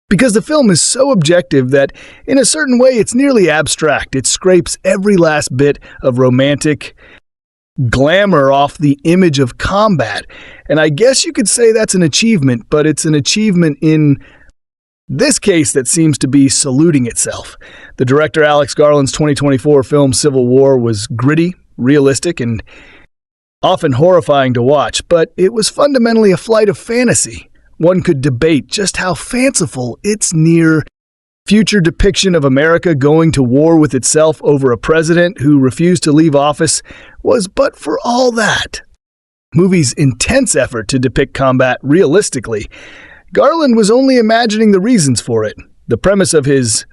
because the film is so objective that, in a certain way, it's nearly abstract. It scrapes every last bit of romantic glamour off the image of combat. And I guess you could say that's an achievement, but it's an achievement in this case that seems to be saluting itself. The director Alex Garland's 2024 film Civil War was gritty, realistic, and often horrifying to watch, but it was fundamentally a flight of fantasy. One could debate just how fanciful its near-future depiction of America going to war with itself over a president who refused to leave office was, but for all that movie's intense effort to depict combat realistically, Garland was only imagining the reasons for it. The premise of his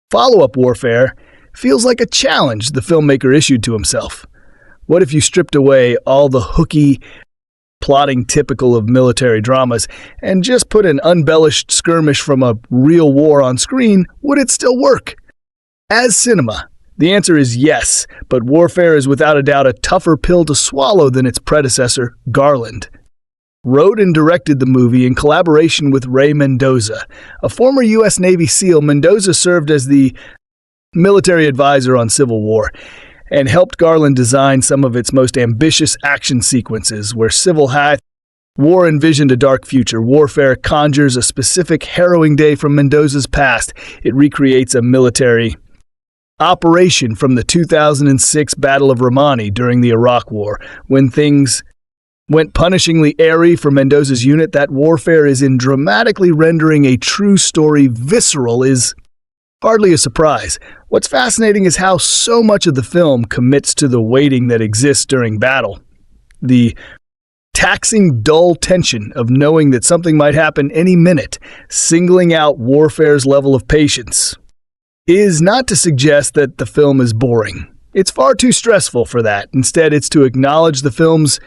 follow-up Warfare feels like a challenge the filmmaker issued to himself. What if you stripped away all the hooky plotting typical of military dramas and just put an unembellished skirmish from a real war on screen? Would it still work? As cinema, the answer is yes, but Warfare is without a doubt a tougher pill to swallow than its predecessor, Garland wrote and directed the movie in collaboration with Ray Mendoza. A former U.S. Navy SEAL, Mendoza served as the military advisor on Civil War and helped Garland design some of its most ambitious action sequences. Where Civil War envisioned a dark future, Warfare conjures a specific harrowing day from Mendoza's past. It recreates a military operation from the 2006 Battle of Romani during the Iraq War. When things went punishingly airy for Mendoza's unit, that Warfare is in dramatically rendering a true story visceral is hardly a surprise. What's fascinating is how so much of the film commits to the waiting that exists during battle. The taxing, dull tension of knowing that something might happen any minute, singling out Warfare's level of patience, is not to suggest that the film is boring. It's far too stressful for that. Instead, it's to acknowledge the film's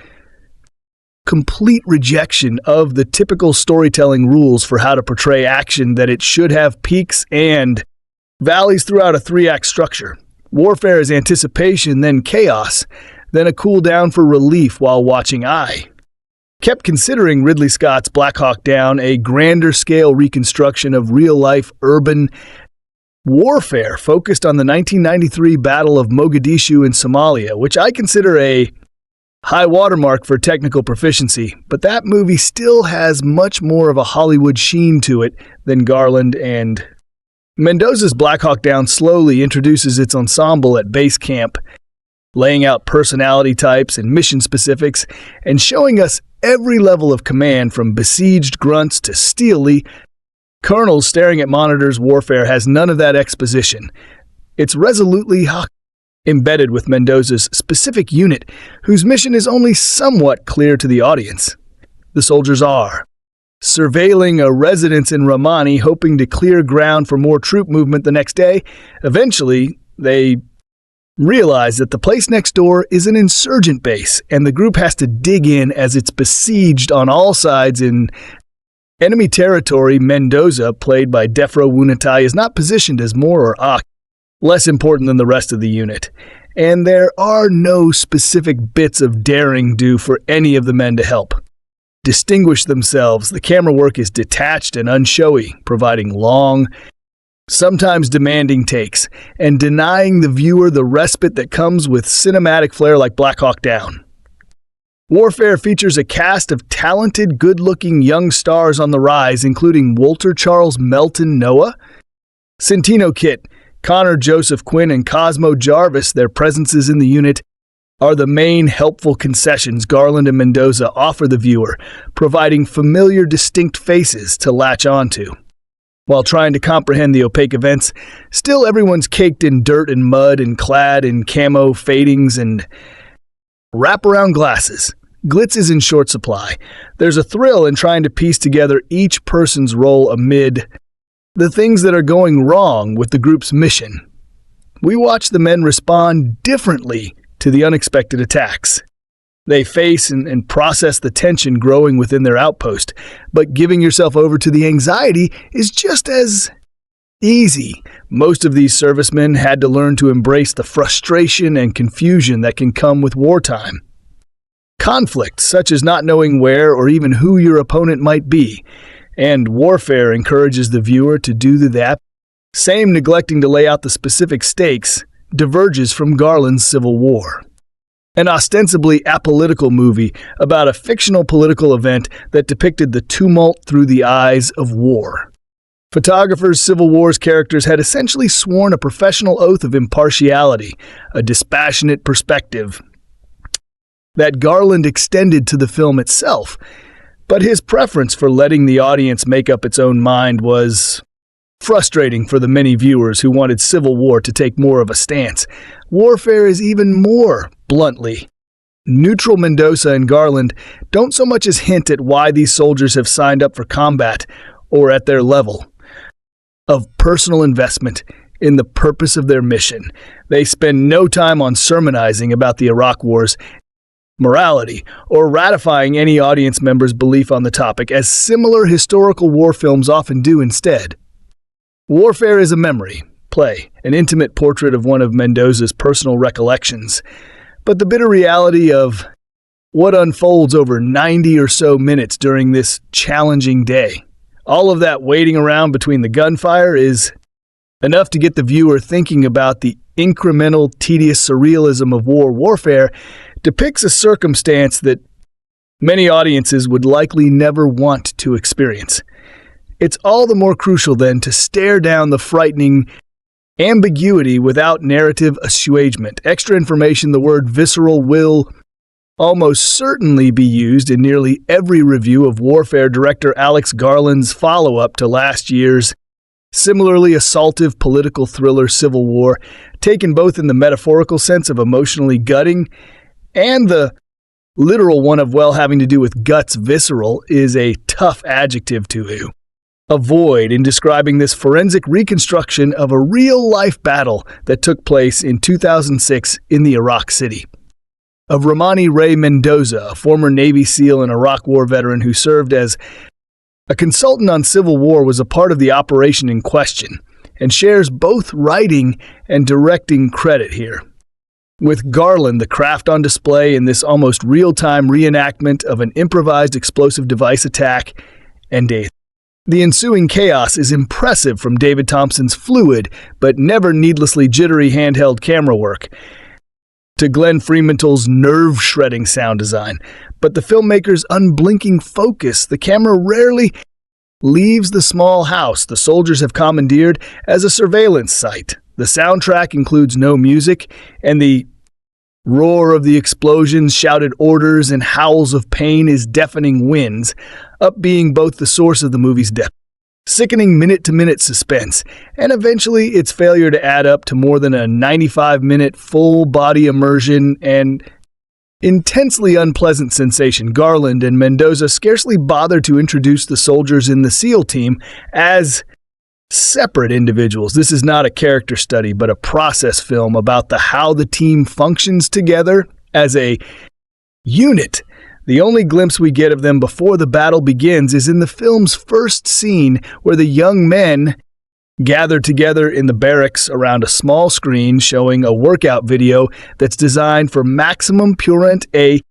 complete rejection of the typical storytelling rules for how to portray action, that it should have peaks and valleys throughout a three-act structure. Warfare is anticipation, then chaos, then a cool down for relief while watching. I kept considering Ridley Scott's Black Hawk Down a grander scale reconstruction of real-life urban warfare focused on the 1993 Battle of Mogadishu in Somalia, which I consider a high watermark for technical proficiency, but that movie still has much more of a Hollywood sheen to it than Garland, and Mendoza's Black Hawk Down slowly introduces its ensemble at base camp, laying out personality types and mission specifics, and showing us every level of command from besieged grunts to steely colonels staring at monitors. Warfare has none of that exposition. It's resolutely embedded with Mendoza's specific unit, whose mission is only somewhat clear to the audience. The soldiers are surveilling a residence in Romani, hoping to clear ground for more troop movement the next day. Eventually, they realize that the place next door is an insurgent base, and the group has to dig in as it's besieged on all sides in Enemy territory Mendoza, played by Defro Woon-A-Tai, is not positioned as more or less important than the rest of the unit, and there are no specific bits of daring do for any of the men to help distinguish themselves. The camera work is detached and unshowy, providing long, sometimes demanding takes, and denying the viewer the respite that comes with cinematic flair like Black Hawk Down. Warfare features a cast of talented, good-looking young stars on the rise, including Poulter Charles Melton Noah, Centino Kit, Connor Joseph Quinn, and Cosmo Jarvis. Their presences in the unit are the main helpful concessions Garland and Mendoza offer the viewer, providing familiar, distinct faces to latch onto. While trying to comprehend the opaque events, still everyone's caked in dirt and mud and clad in camo fadings and wraparound glasses. Glitz is in short supply. There's a thrill in trying to piece together each person's role amid the things that are going wrong with the group's mission. We watch the men respond differently to the unexpected attacks. They face and process the tension growing within their outpost, but giving yourself over to the anxiety is just as easy. Most of these servicemen had to learn to embrace the frustration and confusion that can come with wartime. Conflict, such as not knowing where or even who your opponent might be, and warfare encourages the viewer to do that. Same neglecting to lay out the specific stakes diverges from Garland's Civil War, an ostensibly apolitical movie about a fictional political event that depicted the tumult through the eyes of war. Photographers' Civil War's characters had essentially sworn a professional oath of impartiality, a dispassionate perspective that Garland extended to the film itself, but his preference for letting the audience make up its own mind was frustrating for the many viewers who wanted Civil War to take more of a stance. Warfare is even more bluntly neutral. Mendoza and Garland don't so much as hint at why these soldiers have signed up for combat or at their level of personal investment in the purpose of their mission. They spend no time on sermonizing about the Iraq War's morality or ratifying any audience member's belief on the topic, as similar historical war films often do instead. Warfare is a memory, play, an intimate portrait of one of Mendoza's personal recollections, but the bitter reality of what unfolds over 90 or so minutes during this challenging day. All of that waiting around between the gunfire is enough to get the viewer thinking about the incremental, tedious surrealism of warfare depicts a circumstance that many audiences would likely never want to experience. It's all the more crucial, then, to stare down the frightening ambiguity without narrative assuagement. Extra information, the word visceral, will almost certainly be used in nearly every review of Warfare. Director Alex Garland's follow-up to last year's similarly assaultive political thriller Civil War, taken both in the metaphorical sense of emotionally gutting and the literal one of, well, having to do with guts. Visceral is a tough adjective to avoid in describing this forensic reconstruction of a real-life battle that took place in 2006 in the Iraq city. Of Romani Ray Mendoza, a former Navy SEAL and Iraq War veteran who served as a consultant on Civil War, was a part of the operation in question and shares both writing and directing credit here. With Garland, the craft on display in this almost real-time reenactment of an improvised explosive device attack and death. The ensuing chaos is impressive, from David Thompson's fluid but never needlessly jittery handheld camera work to Glenn Fremantle's nerve-shredding sound design. But the filmmaker's unblinking focus, the camera rarely leaves the small house the soldiers have commandeered as a surveillance site. The soundtrack includes no music, and the roar of the explosions, shouted orders, and howls of pain is deafening winds, up being both the source of the movie's depth, sickening minute-to-minute suspense, and eventually its failure to add up to more than a 95-minute full-body immersion and intensely unpleasant sensation. Garland and Mendoza scarcely bother to introduce the soldiers in the SEAL team as separate individuals. This is not a character study, but a process film about how the team functions together as a unit. The only glimpse we get of them before the battle begins is in the film's first scene, where the young men gather together in the barracks around a small screen showing a workout video that's designed for maximum purent. A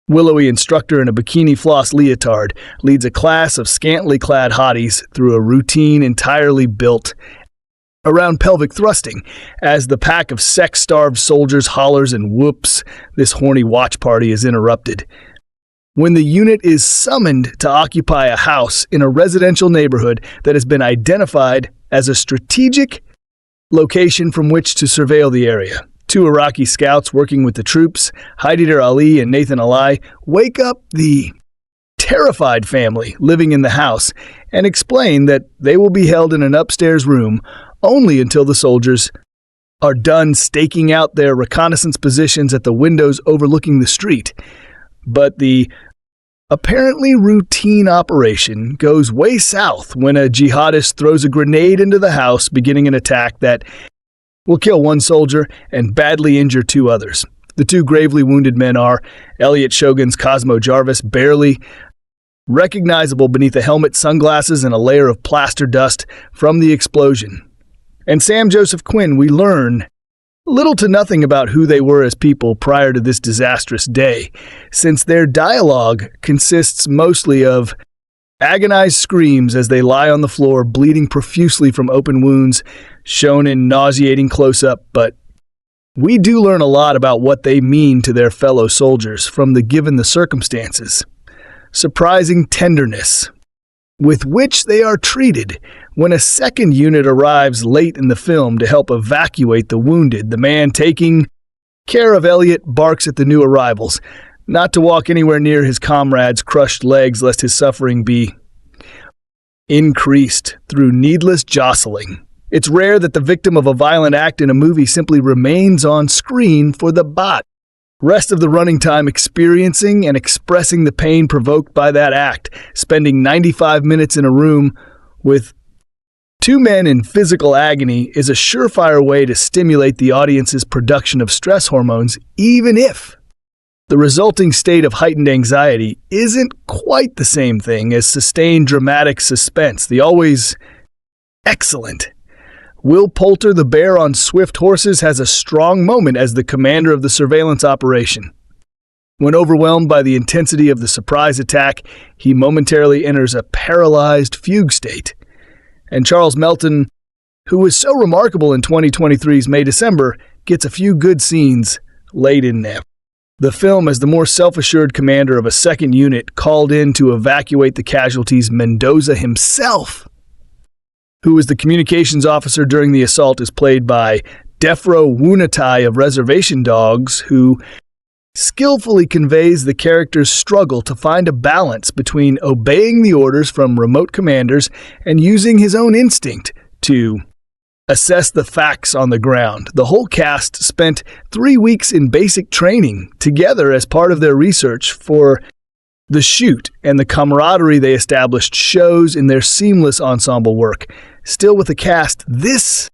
willowy instructor in a bikini floss leotard leads a class of scantily clad hotties through a routine entirely built around pelvic thrusting, as the pack of sex-starved soldiers hollers and whoops, this horny watch party is interrupted. When the unit is summoned to occupy a house in a residential neighborhood that has been identified as a strategic location from which to surveil the area. 2 Iraqi scouts working with the troops, Haider Ali and Nathan Ali, wake up the terrified family living in the house and explain that they will be held in an upstairs room only until the soldiers are done staking out their reconnaissance positions at the windows overlooking the street. But the apparently routine operation goes way south when a jihadist throws a grenade into the house, beginning an attack that will kill 1 soldier and badly injure 2 others. The 2 gravely wounded men are Elliot Shogun's Cosmo Jarvis, barely recognizable beneath a helmet, sunglasses, and a layer of plaster dust from the explosion. And Sam Joseph Quinn, we learn little to nothing about who they were as people prior to this disastrous day, since their dialogue consists mostly of agonized screams as they lie on the floor, bleeding profusely from open wounds, shown in nauseating close-up. But we do learn a lot about what they mean to their fellow soldiers from the given the circumstances. Surprising tenderness with which they are treated when a second unit arrives late in the film to help evacuate the wounded. The man taking care of Elliot barks at the new arrivals not to walk anywhere near his comrades' crushed legs lest his suffering be increased through needless jostling. It's rare that the victim of a violent act in a movie simply remains on screen for the rest of the running time experiencing and expressing the pain provoked by that act. Spending 95 minutes in a room with 2 men in physical agony is a surefire way to stimulate the audience's production of stress hormones, even if the resulting state of heightened anxiety isn't quite the same thing as sustained dramatic suspense. The always excellent Will Poulter, the bear on swift horses, has a strong moment as the commander of the surveillance operation. When overwhelmed by the intensity of the surprise attack, he momentarily enters a paralyzed fugue state. And Charles Melton, who was so remarkable in 2023's May-December, gets a few good scenes late in there. The film, as the more self-assured commander of a second unit called in to evacuate the casualties, Mendoza himself, who was the communications officer during the assault, is played by Defro Woon-A-Tai of Reservation Dogs, who skillfully conveys the character's struggle to find a balance between obeying the orders from remote commanders and using his own instinct to assess the facts on the ground. The whole cast spent 3 weeks in basic training together as part of their research for the shoot, and the camaraderie they established shows in their seamless ensemble work. Still, with a cast this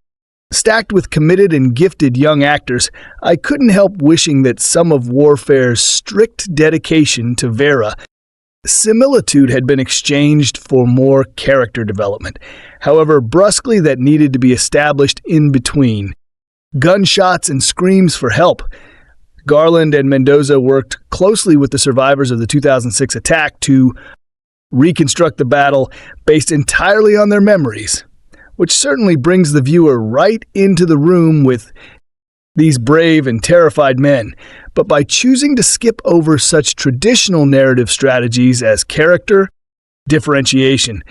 stacked with committed and gifted young actors, I couldn't help wishing that some of Warfare's strict dedication to Vera similitude had been exchanged for more character development. However, brusquely that needed to be established in between gunshots and screams for help. Garland and Mendoza worked closely with the survivors of the 2006 attack to reconstruct the battle based entirely on their memories, which certainly brings the viewer right into the room with these brave and terrified men. But by choosing to skip over such traditional narrative strategies as character differentiation,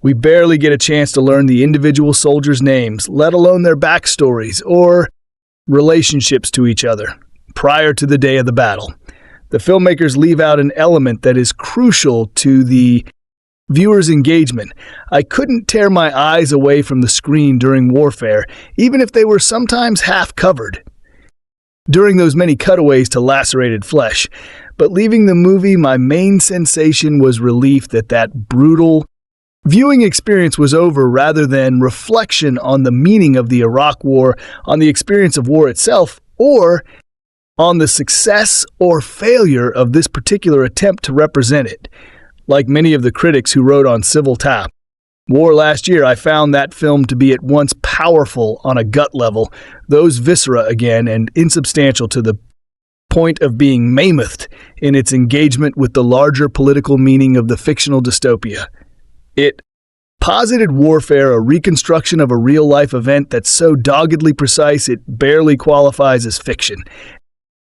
we barely get a chance to learn the individual soldiers' names, let alone their backstories or relationships to each other prior to the day of the battle. The filmmakers leave out an element that is crucial to the viewer's engagement. I couldn't tear my eyes away from the screen during Warfare, even if they were sometimes half covered during those many cutaways to lacerated flesh. But leaving the movie, my main sensation was relief that that brutal viewing experience was over, rather than reflection on the meaning of the Iraq War, on the experience of war itself, or on the success or failure of this particular attempt to represent it. Like many of the critics who wrote on Cinephile War last year, I found that film to be at once powerful on a gut level, those viscera again, and insubstantial to the point of being mammoth in its engagement with the larger political meaning of the fictional dystopia. It posited warfare, a reconstruction of a real-life event that's so doggedly precise it barely qualifies as fiction.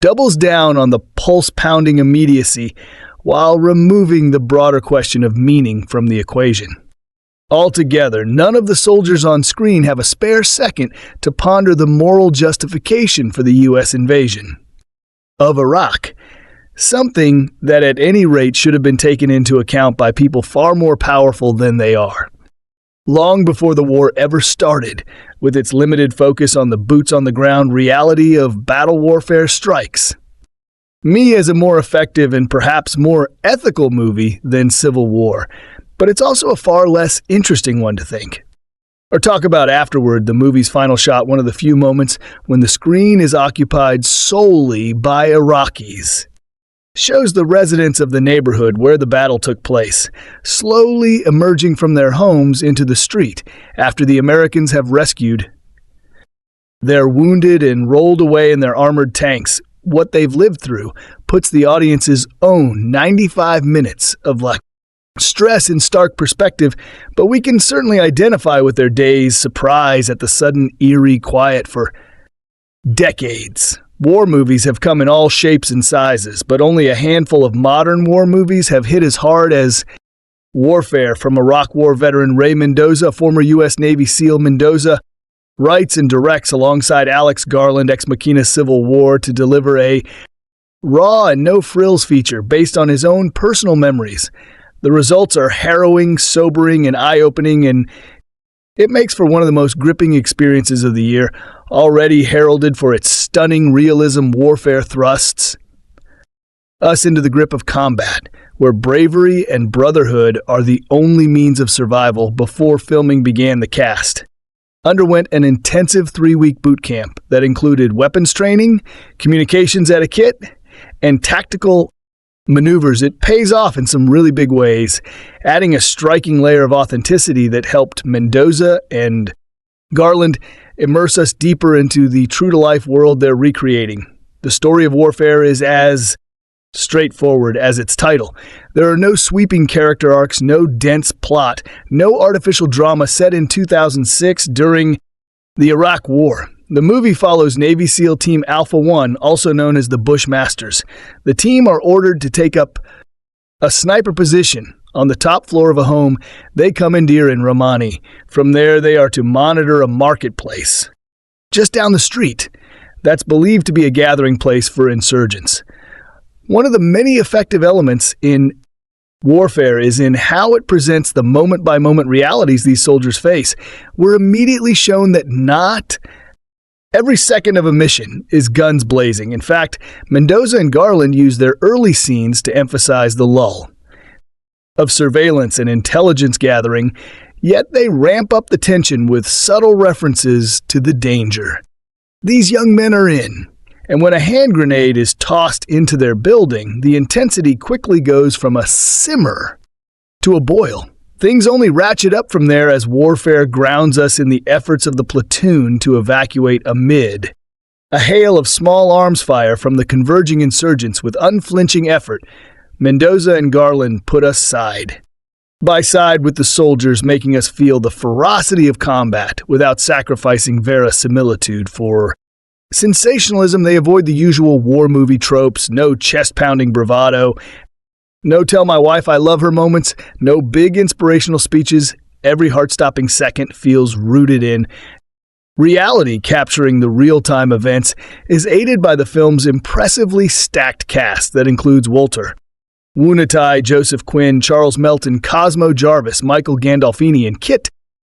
Doubles down on the pulse-pounding immediacy while removing the broader question of meaning from the equation. Altogether, none of the soldiers on screen have a spare second to ponder the moral justification for the U.S. invasion of Iraq, something that at any rate should have been taken into account by people far more powerful than they are. Long before the war ever started, with its limited focus on the boots-on-the-ground reality of battle warfare strikes me as a more effective and perhaps more ethical movie than Civil War, but it's also a far less interesting one to think. Or talk about afterward, the movie's final shot, one of the few moments when the screen is occupied solely by Iraqis. Shows the residents of the neighborhood where the battle took place, slowly emerging from their homes into the street after the Americans have rescued their wounded and rolled away in their armored tanks. What they've lived through puts the audience's own 95 minutes of stress in stark perspective, but we can certainly identify with their dazed surprise at the sudden eerie quiet for decades. War movies have come in all shapes and sizes, but only a handful of modern war movies have hit as hard as Warfare from Iraq War veteran Ray Mendoza, former U.S. Navy SEAL Mendoza, writes and directs alongside Alex Garland, Ex Machina Civil War, to deliver a raw and no-frills feature based on his own personal memories. The results are harrowing, sobering, and eye-opening, and it makes for one of the most gripping experiences of the year, already heralded for its stunning realism warfare thrusts us into the grip of combat, where bravery and brotherhood are the only means of survival. Before filming began, the cast underwent an intensive 3-week boot camp that included weapons training, communications etiquette, and tactical maneuvers. It pays off in some really big ways, adding a striking layer of authenticity that helped Mendoza and Garland immerse us deeper into the true-to-life world they're recreating. The story of Warfare is as straightforward as its title. There are no sweeping character arcs, no dense plot, no artificial drama set in 2006 during the Iraq War. The movie follows Navy SEAL Team Alpha 1, also known as the Bushmasters. The team are ordered to take up a sniper position on the top floor of a home they commandeer in Romani. From there, they are to monitor a marketplace just down the street that's believed to be a gathering place for insurgents. One of the many effective elements in Warfare is in how it presents the moment-by-moment realities these soldiers face. We're immediately shown that not every second of a mission is guns blazing. In fact, Mendoza and Garland use their early scenes to emphasize the lull of surveillance and intelligence gathering, yet they ramp up the tension with subtle references to the danger these young men are in. And when a hand grenade is tossed into their building, the intensity quickly goes from a simmer to a boil. Things only ratchet up from there as Warfare grounds us in the efforts of the platoon to evacuate amid a hail of small arms fire from the converging insurgents. With unflinching effort, Mendoza and Garland put us side by side with the soldiers, making us feel the ferocity of combat without sacrificing verisimilitude for sensationalism. They avoid the usual war movie tropes, no chest-pounding bravado, no tell my wife I love her moments, no big inspirational speeches. Every heart-stopping second feels rooted in reality. Capturing the real-time events is aided by the film's impressively stacked cast that includes Poulter, Woon-A-Tai, Joseph Quinn, Charles Melton, Cosmo Jarvis, Michael Gandolfini, and Kit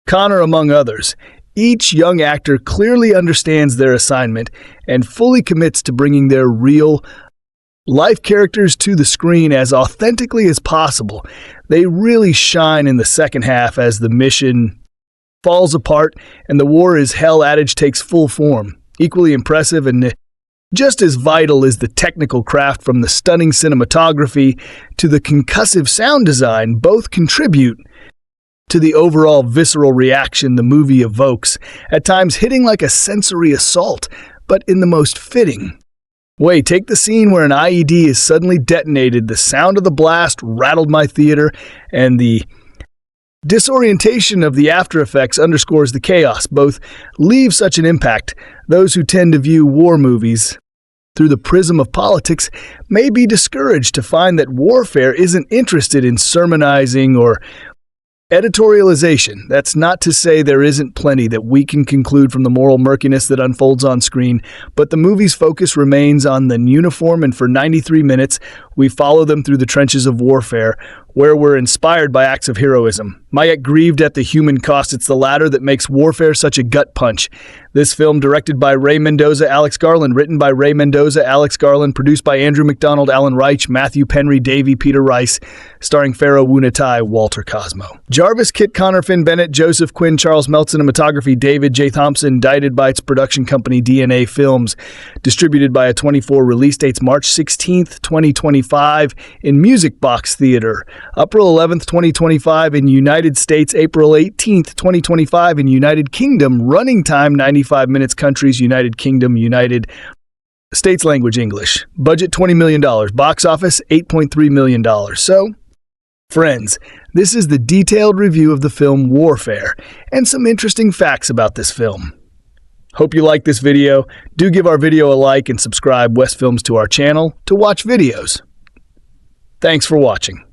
Connor, among others. Each young actor clearly understands their assignment and fully commits to bringing their real-life characters to the screen as authentically as possible. They really shine in the second half as the mission falls apart and the war is hell adage takes full form. Equally impressive and Just as vital is the technical craft, from the stunning cinematography to the concussive sound design. Both contribute to the overall visceral reaction the movie evokes, at times hitting like a sensory assault, but in the most fitting way. Take the scene where an IED is suddenly detonated. The sound of the blast rattled my theater, and the disorientation of the after effects underscores the chaos. Both leave such an impact. Those who tend to view war movies through the prism of politics may be discouraged to find that Warfare isn't interested in sermonizing or editorialization. That's not to say there isn't plenty that we can conclude from the moral murkiness that unfolds on screen, but the movie's focus remains on the uniform, and for 93 minutes, we follow them through the trenches of warfare, where we're inspired by acts of heroism. Yet grieved at the human cost. It's the latter that makes Warfare such a gut punch. This film, directed by Ray Mendoza, Alex Garland, written by Ray Mendoza, Alex Garland, produced by Andrew McDonald, Alan Reich, Matthew Penry, Davey, Peter Rice, starring Pharaoh, Woon-A-Tai, Walter Cosmo Jarvis, Kit Connor, Finn Bennett, Joseph Quinn, Charles Melt, cinematography, David J. Thompson, indicted by its production company, DNA Films, distributed by A24, release dates March 16th, 2025, in Music Box Theater, April 11th, 2025, in United States, April 18th, 2025, in United Kingdom, running time 95 minutes, countries, United Kingdom, United States language, English, budget $20 million, box office $8.3 million. So, friends, this is the detailed review of the film Warfare, and some interesting facts about this film. Hope you like this video. Do give our video a like and subscribe West Films to our channel to watch videos. Thanks for watching.